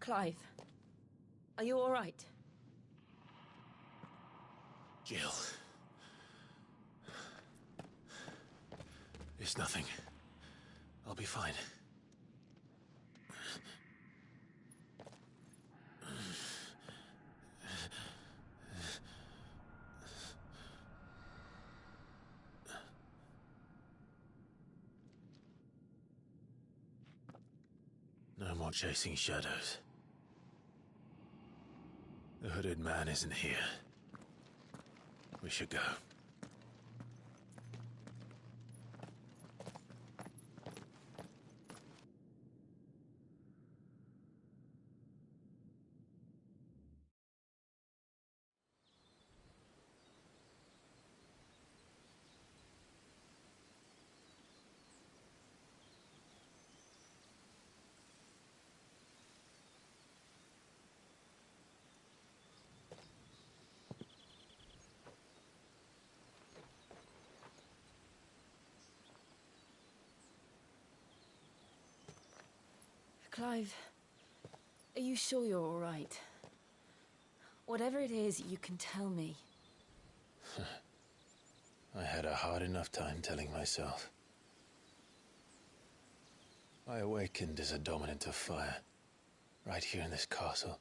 Clive, are you all right? Jill. It's nothing. I'll be fine. No more chasing shadows. The hooded man isn't here. We should go. Clive, are you sure you're all right? Whatever it is, you can tell me. I had a hard enough time telling myself. I awakened as a dominant of fire, right here in this castle,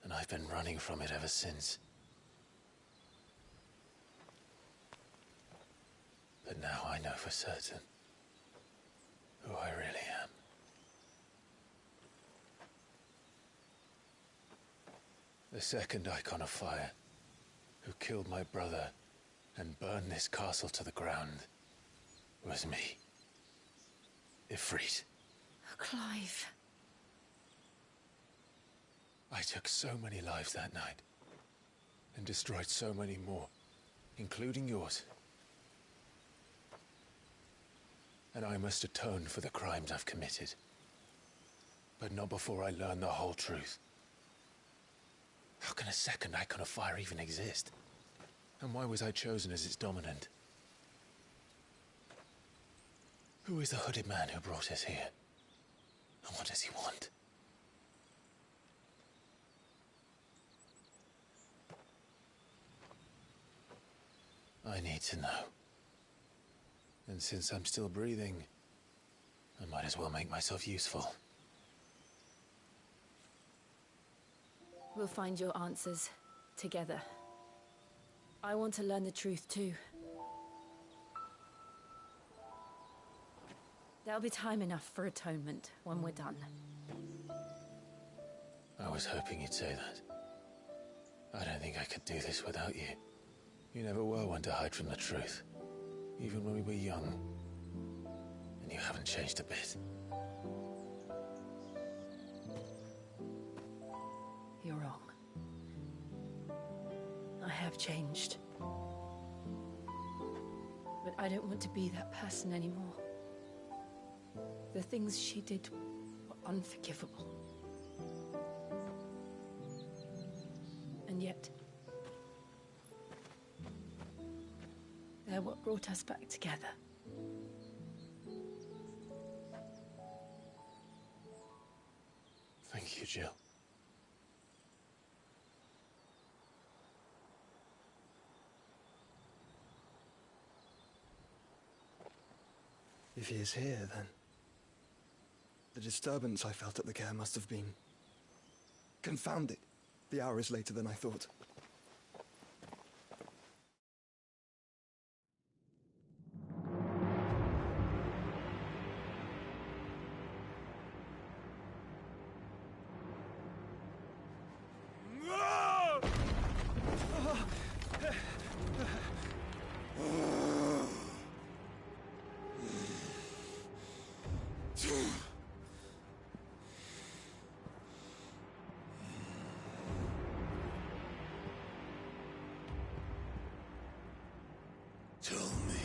and I've been running from it ever since. But now I know for certain who I really am. The second icon of fire, who killed my brother and burned this castle to the ground, was me. Ifrit. Clive. I took so many lives that night, and destroyed so many more, including yours. And I must atone for the crimes I've committed. But not before I learn the whole truth. How can a second icon of fire even exist? And why was I chosen as its dominant? Who is the hooded man who brought us here? And what does he want? I need to know. And since I'm still breathing, I might as well make myself useful. We'll find your answers together. I want to learn the truth too. There'll be time enough for atonement when we're done. I was hoping you'd say that. I don't think I could do this without you. You never were one to hide from the truth, even when we were young. And you haven't changed a bit. You're wrong. I have changed. But I don't want to be that person anymore. The things she did were unforgivable. And yet, they're what brought us back together. Thank you, Jill. If he is here, then the disturbance I felt at the care must have been confounded. The hour is later than I thought. Tell me,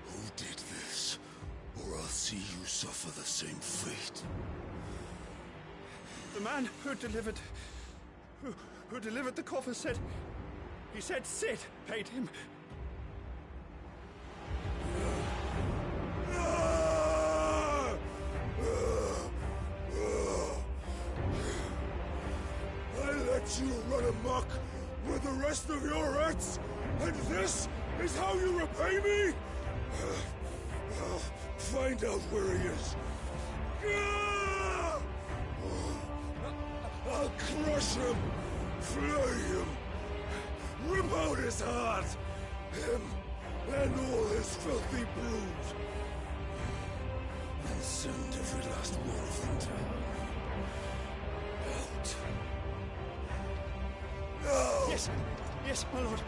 who did this, or I'll see you suffer the same fate. The man who delivered the coffer said Sid paid him. you run amok with the rest of your rats, and this is how you repay me? Find out where he is. I'll crush him, flay him, rip out his heart, him and all his filthy brood, and send every last one of them to hell. Out. No! Yes, yes, my lord.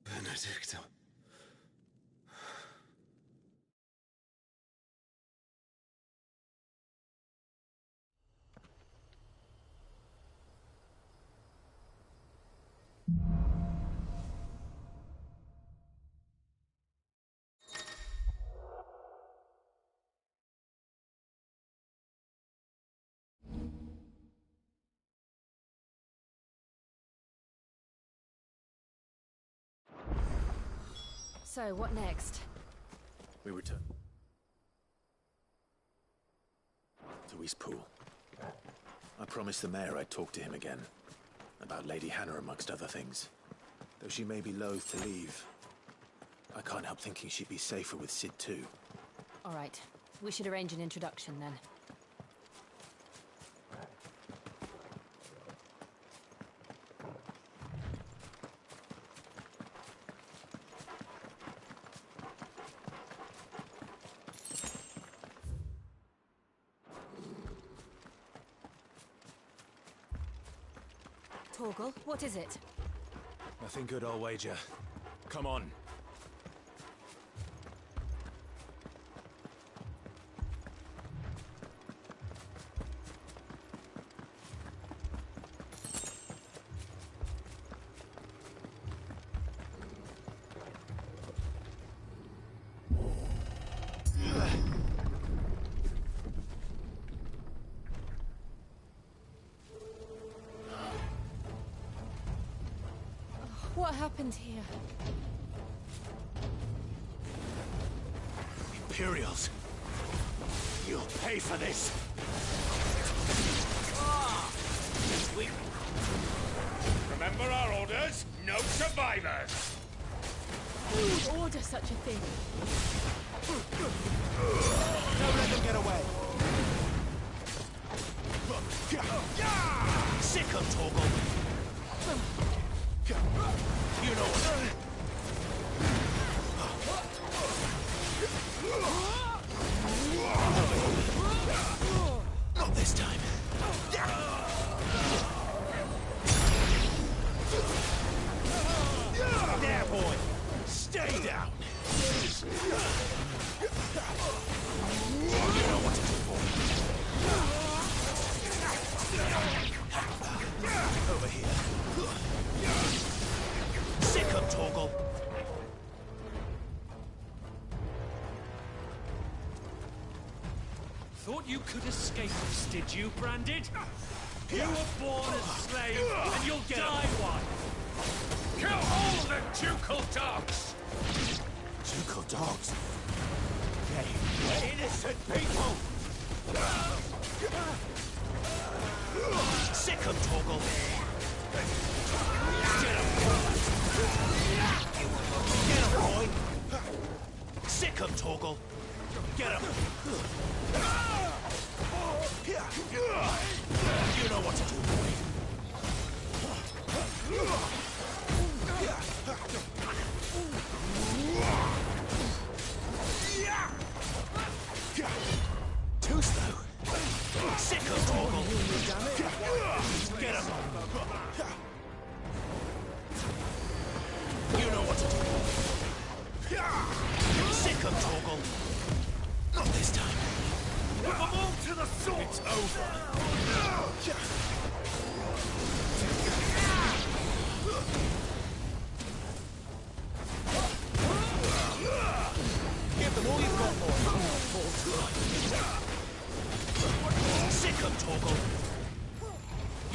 Benedicta. So, what next? We return to Eastpool. I promised the mayor I'd talk to him again. About Lady Hannah, amongst other things. Though she may be loath to leave, I can't help thinking she'd be safer with Sid too. All right. We should arrange an introduction then. Torgal, what is it? Nothing good, I'll wager. Come on. What happened here? Imperials! You'll pay for this! Remember our orders? No survivors! Who would order such a thing? Don't let them get away! Sick of Torgal! You know what? Not this time. There, boy! Stay down! You know what to do for me. Over here. Sick of Torgal! Thought you could escape this, did you, Branded? You were born a slave, and you'll die one! Kill all the ducal dogs! Ducal dogs? We're innocent people! Sick of Torgal! Get him, boy! Sick of Torgal! Get him! You know what to do, boy!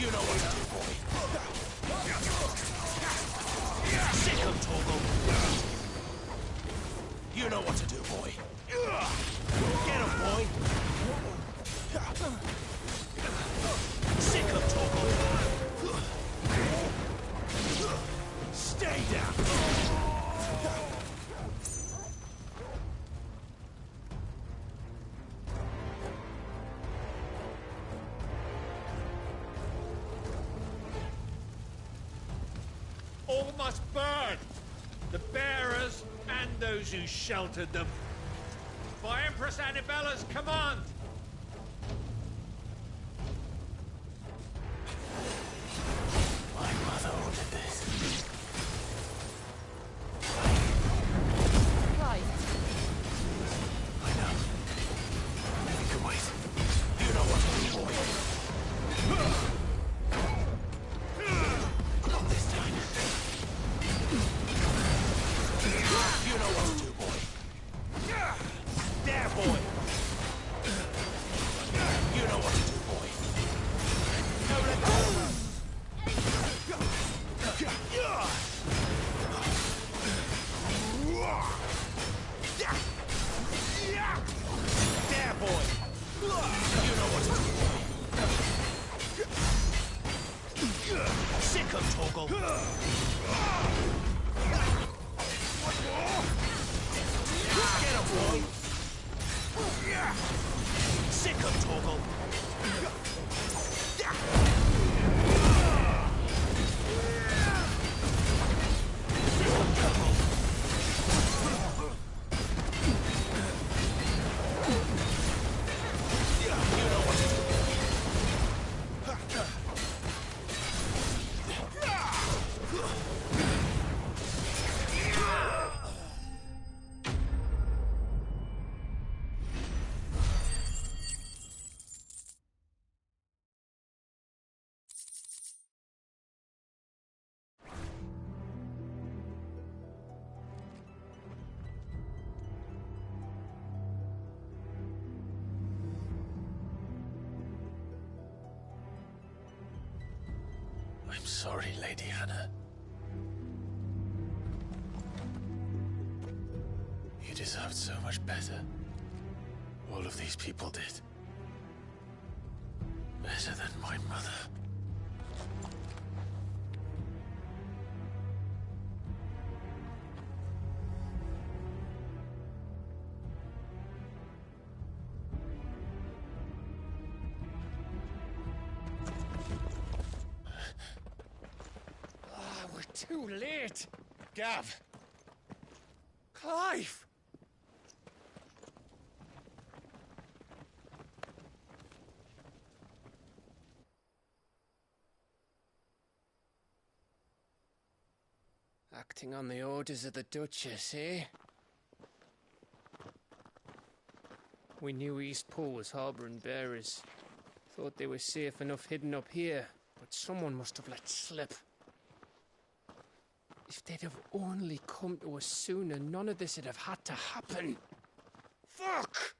You know what to do, boy. Sick him, Torgal. You know what to do, boy. Get him, boy. Sick him, Torgal. Stay down. All must burn! The bearers and those who sheltered them. By Empress Annibella's command! My mother ordered this. Right. I know. You can wait. You know what to do, boy. Not this time. You know what to do, boy. There, boy. You know what to do, boy. No, let go. There, boy. You know what to do, boy. Sick him, Torgal. Get him, boy. Sick him, Torgal. I'm sorry, Lady Hannah. You deserved so much better. All of these people did. Better than my mother. Too late! Gav! Clive! Acting on the orders of the Duchess, eh? We knew Eastpool was harbouring bearers. Thought they were safe enough hidden up here, but someone must have let slip. If they'd have only come to us sooner, none of this would have had to happen. Fuck!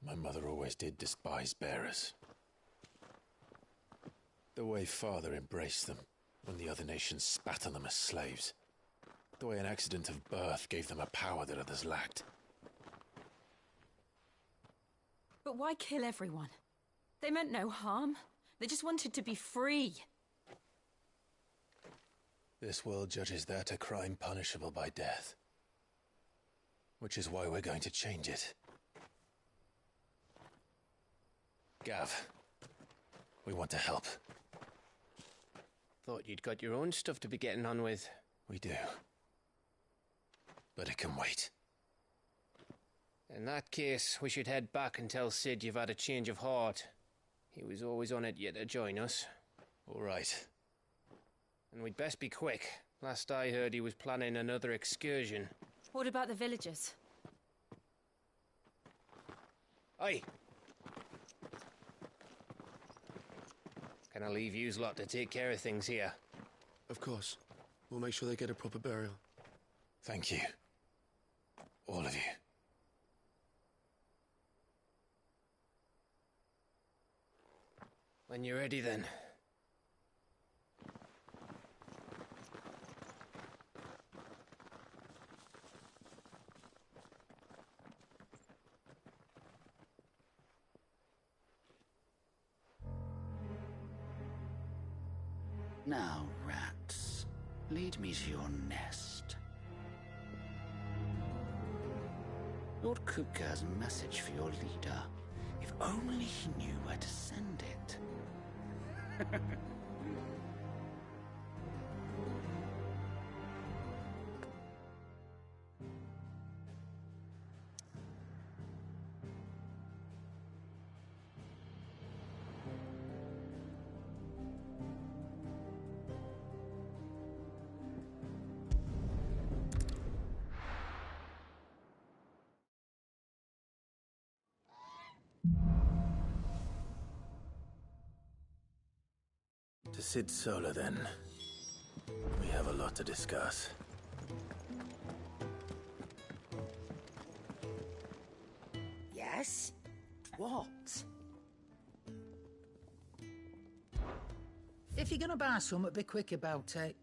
My mother always did despise bearers. The way Father embraced them when the other nations spat on them as slaves. The way an accident of birth gave them a power that others lacked. But why kill everyone? They meant no harm. They just wanted to be free. This world judges that a crime punishable by death. Which is why we're going to change it. Gav, we want to help. Thought you'd got your own stuff to be getting on with. We do. But it can wait. In that case, we should head back and tell Sid you've had a change of heart. He was always on it yet to join us. All right. And we'd best be quick. Last I heard, he was planning another excursion. What about the villagers? Aye. Can I leave yous lot to take care of things here? Of course. We'll make sure they get a proper burial. Thank you. All of you. When you're ready, then. Now, rats, lead me to your nest. Lord Kupka has a message for your leader. If only he knew where to send it. To Sid Solar, then. We have a lot to discuss. Yes? What? If you're gonna buy something, be quick about it.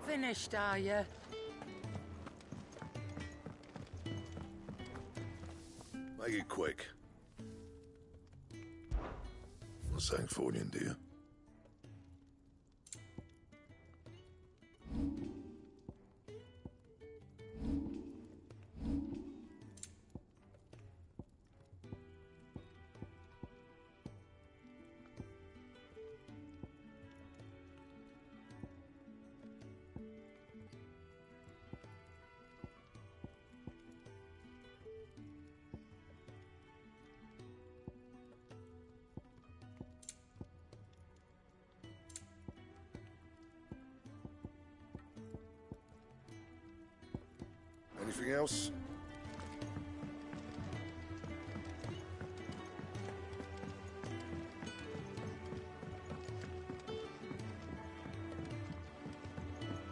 Finished, are you? Make it quick. Not saying Fornian, do you? Anything else?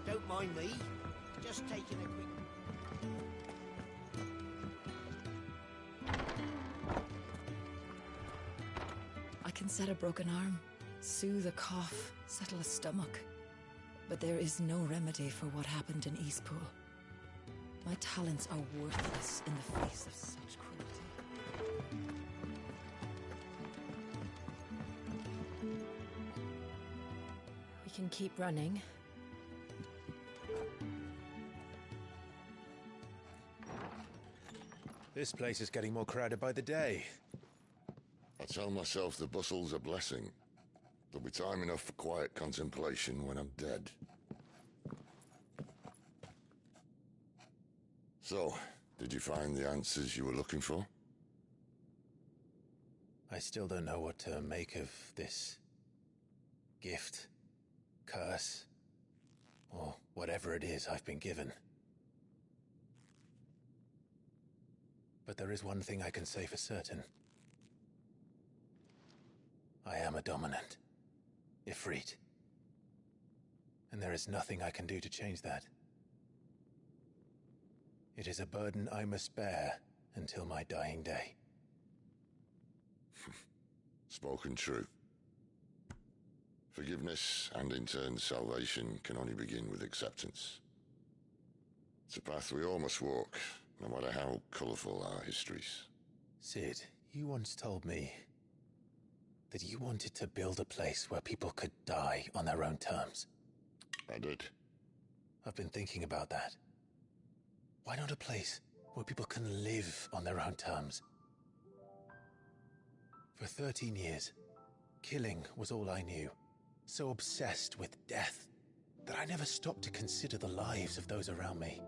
Don't mind me. Just taking a quick... I can set a broken arm, soothe a cough, settle a stomach. But there is no remedy for what happened in Eastpool. My talents are worthless in the face of such cruelty. We can keep running. This place is getting more crowded by the day. I tell myself the bustle's a blessing. There'll be time enough for quiet contemplation when I'm dead. So, did you find the answers you were looking for? I still don't know what to make of this gift, curse, or whatever it is I've been given. But there is one thing I can say for certain. I am a dominant, Ifrit. And there is nothing I can do to change that. It is a burden I must bear until my dying day. Spoken true. Forgiveness, and in turn salvation, can only begin with acceptance. It's a path we all must walk, no matter how colourful our histories. Sid, you once told me that you wanted to build a place where people could die on their own terms. I did. I've been thinking about that. Why not a place where people can live on their own terms? For 13 years, killing was all I knew. So obsessed with death that I never stopped to consider the lives of those around me.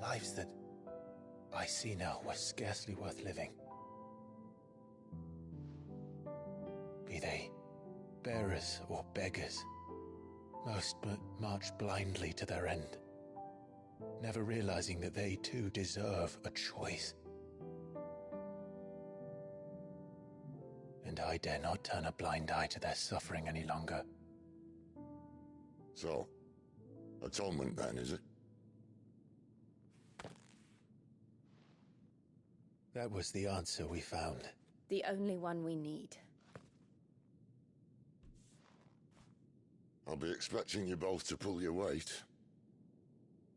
Lives that I see now were scarcely worth living. Be they bearers or beggars, most march blindly to their end, never realizing that they too deserve a choice. And I dare not turn a blind eye to their suffering any longer. So, atonement then, is it? That was the answer we found. The only one we need. I'll be expecting you both to pull your weight.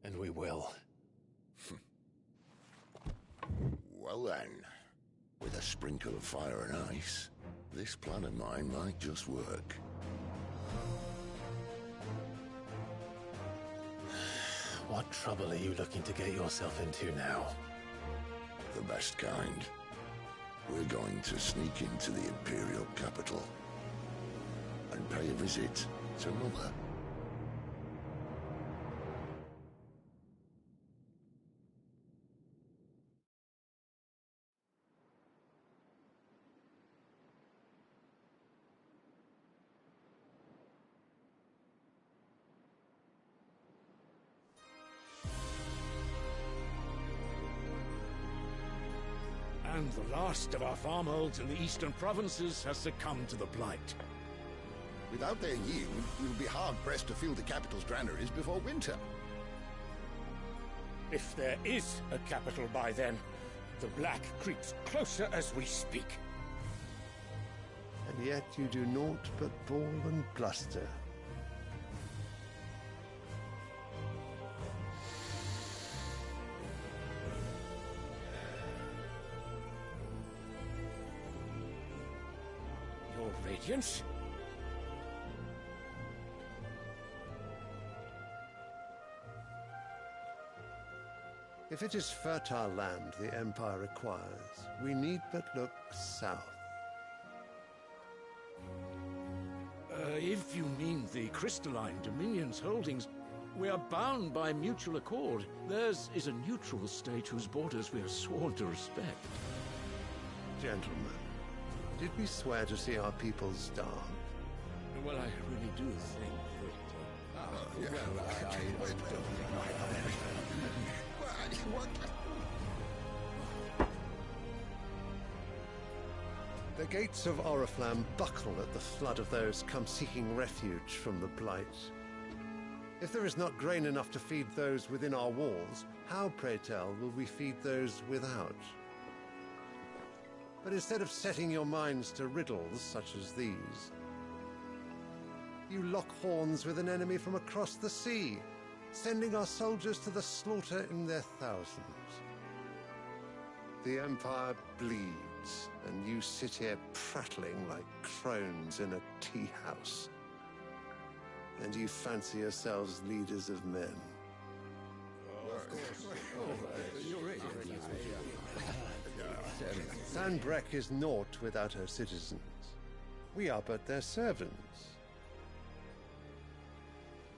And we will. Well then, with a sprinkle of fire and ice, this plan of mine might just work. What trouble are you looking to get yourself into now? The best kind. We're going to sneak into the Imperial capital and pay a visit to Mother. And the last of our farmholds in the eastern provinces has succumbed to the blight. Without their yield, we will be hard-pressed to fill the capital's granaries before winter. If there is a capital by then, the Black creeps closer as we speak. And yet you do naught but bawl and bluster. Your Radiance? If it is fertile land the Empire requires, we need but look south. If you mean the crystalline Dominion's holdings, we are bound by mutual accord. Theirs is a neutral state whose borders we are sworn to respect. Gentlemen, did we swear to see our people starve? Well, I really do think The gates of Oriflamme buckle at the flood of those come seeking refuge from the Blight. If there is not grain enough to feed those within our walls, how, pray tell, will we feed those without? But instead of setting your minds to riddles such as these, you lock horns with an enemy from across the sea, sending our soldiers to the slaughter in their thousands. The Empire bleeds, and you sit here prattling like crones in a tea house. And you fancy yourselves leaders of men. Sanbreque is naught without her citizens. We are but their servants.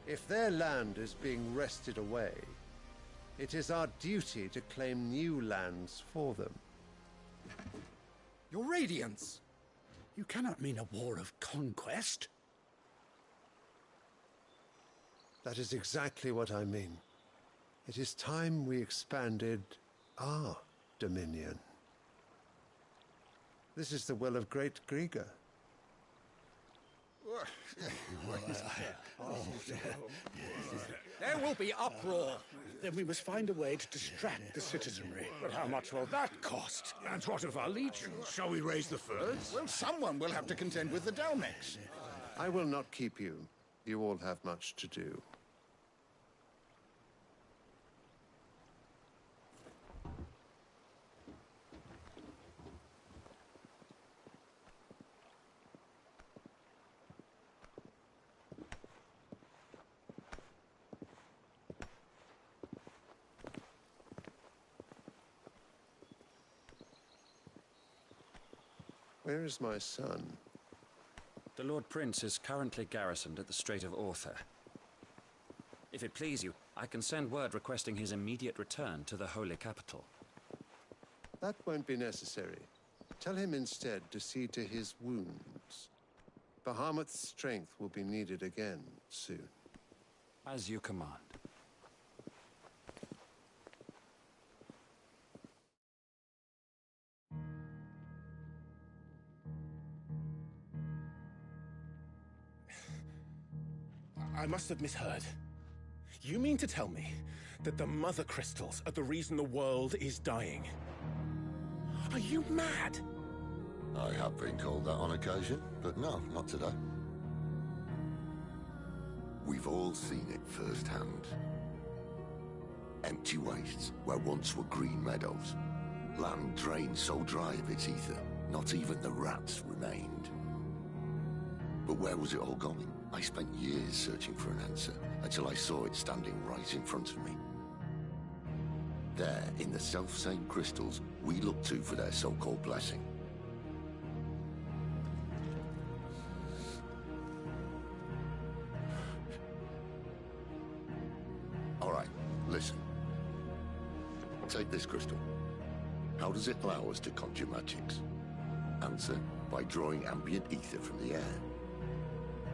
If their land is being wrested away, it is our duty to claim new lands for them. Your Radiance! You cannot mean a war of conquest. That is exactly what I mean. It is time we expanded our dominion. This is the will of great Grieger. There will be uproar. Then we must find a way to distract the citizenry. But how much will that cost? And what of our legions? Shall we raise the furs? Well, someone will have to contend with the Dalmex. I will not keep you. You all have much to do. Where is my son? The Lord Prince is currently garrisoned at the Strait of Author. If it please you, I can send word requesting his immediate return to the Holy Capital. That won't be necessary. Tell him instead to see to his wounds. Bahamut's strength will be needed again soon. As you command. I must have misheard. You mean to tell me that the Mother Crystals are the reason the world is dying? you mad? I have been called that on occasion, but no, not today. We've all seen it firsthand. Empty wastes where once were green meadows. Land drained so dry of its ether, not even the rats remained. But where was it all going? I spent years searching for an answer, until I saw it standing right in front of me. There, in the self-same crystals we look to for their so-called blessing. All right, listen. Take this crystal. How does it allow us to conjure magics? Answer, by drawing ambient ether from the air.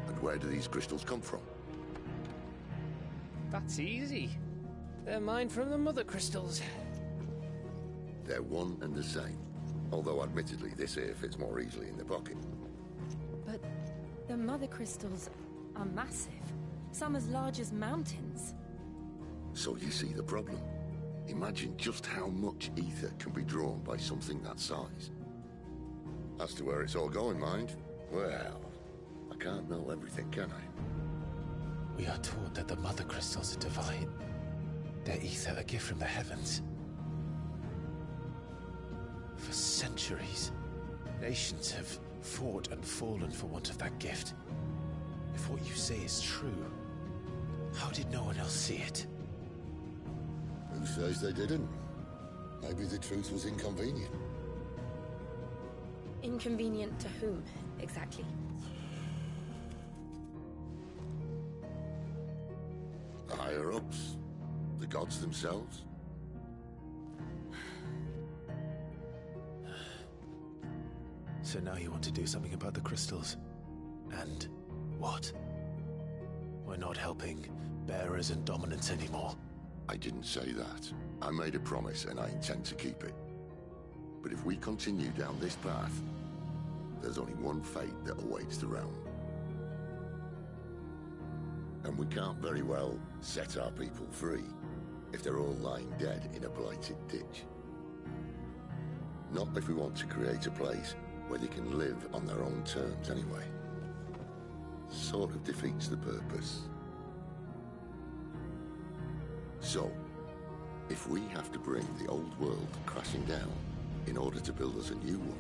And where do these crystals come from? That's easy. They're mined from the mother crystals. They're one and the same. Although admittedly this here fits more easily in the pocket. But the mother crystals are massive. Some as large as mountains. So you see the problem. Imagine just how much ether can be drawn by something that size. As to where it's all going, mind, well, I can't know everything, can I? We are taught that the mother crystals are divine. Their ether a gift from the heavens. For centuries, nations have fought and fallen for want of that gift. If what you say is true, how did no one else see it? Who says they didn't? Maybe the truth was inconvenient. Inconvenient to whom, exactly? The higher-ups? The gods themselves? So now you want to do something about the crystals. And what? We're not helping bearers and dominants anymore. I didn't say that. I made a promise and I intend to keep it. But if we continue down this path, there's only one fate that awaits the realm. And we can't very well set our people free if they're all lying dead in a blighted ditch. Not if we want to create a place where they can live on their own terms anyway. Sort of defeats the purpose. So, if we have to bring the old world crashing down in order to build us a new one,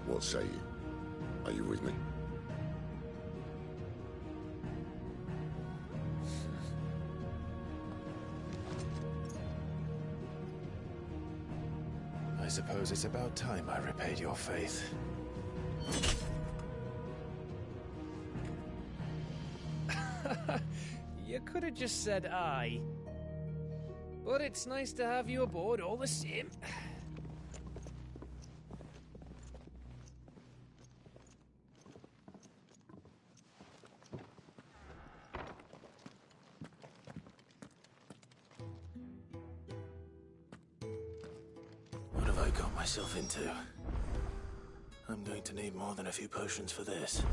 what say you? Are you with me? I suppose it's about time I repaid your faith. You could have just said aye. But it's nice to have you aboard all the same. What have I got myself into? I'm going to need more than a few potions for this.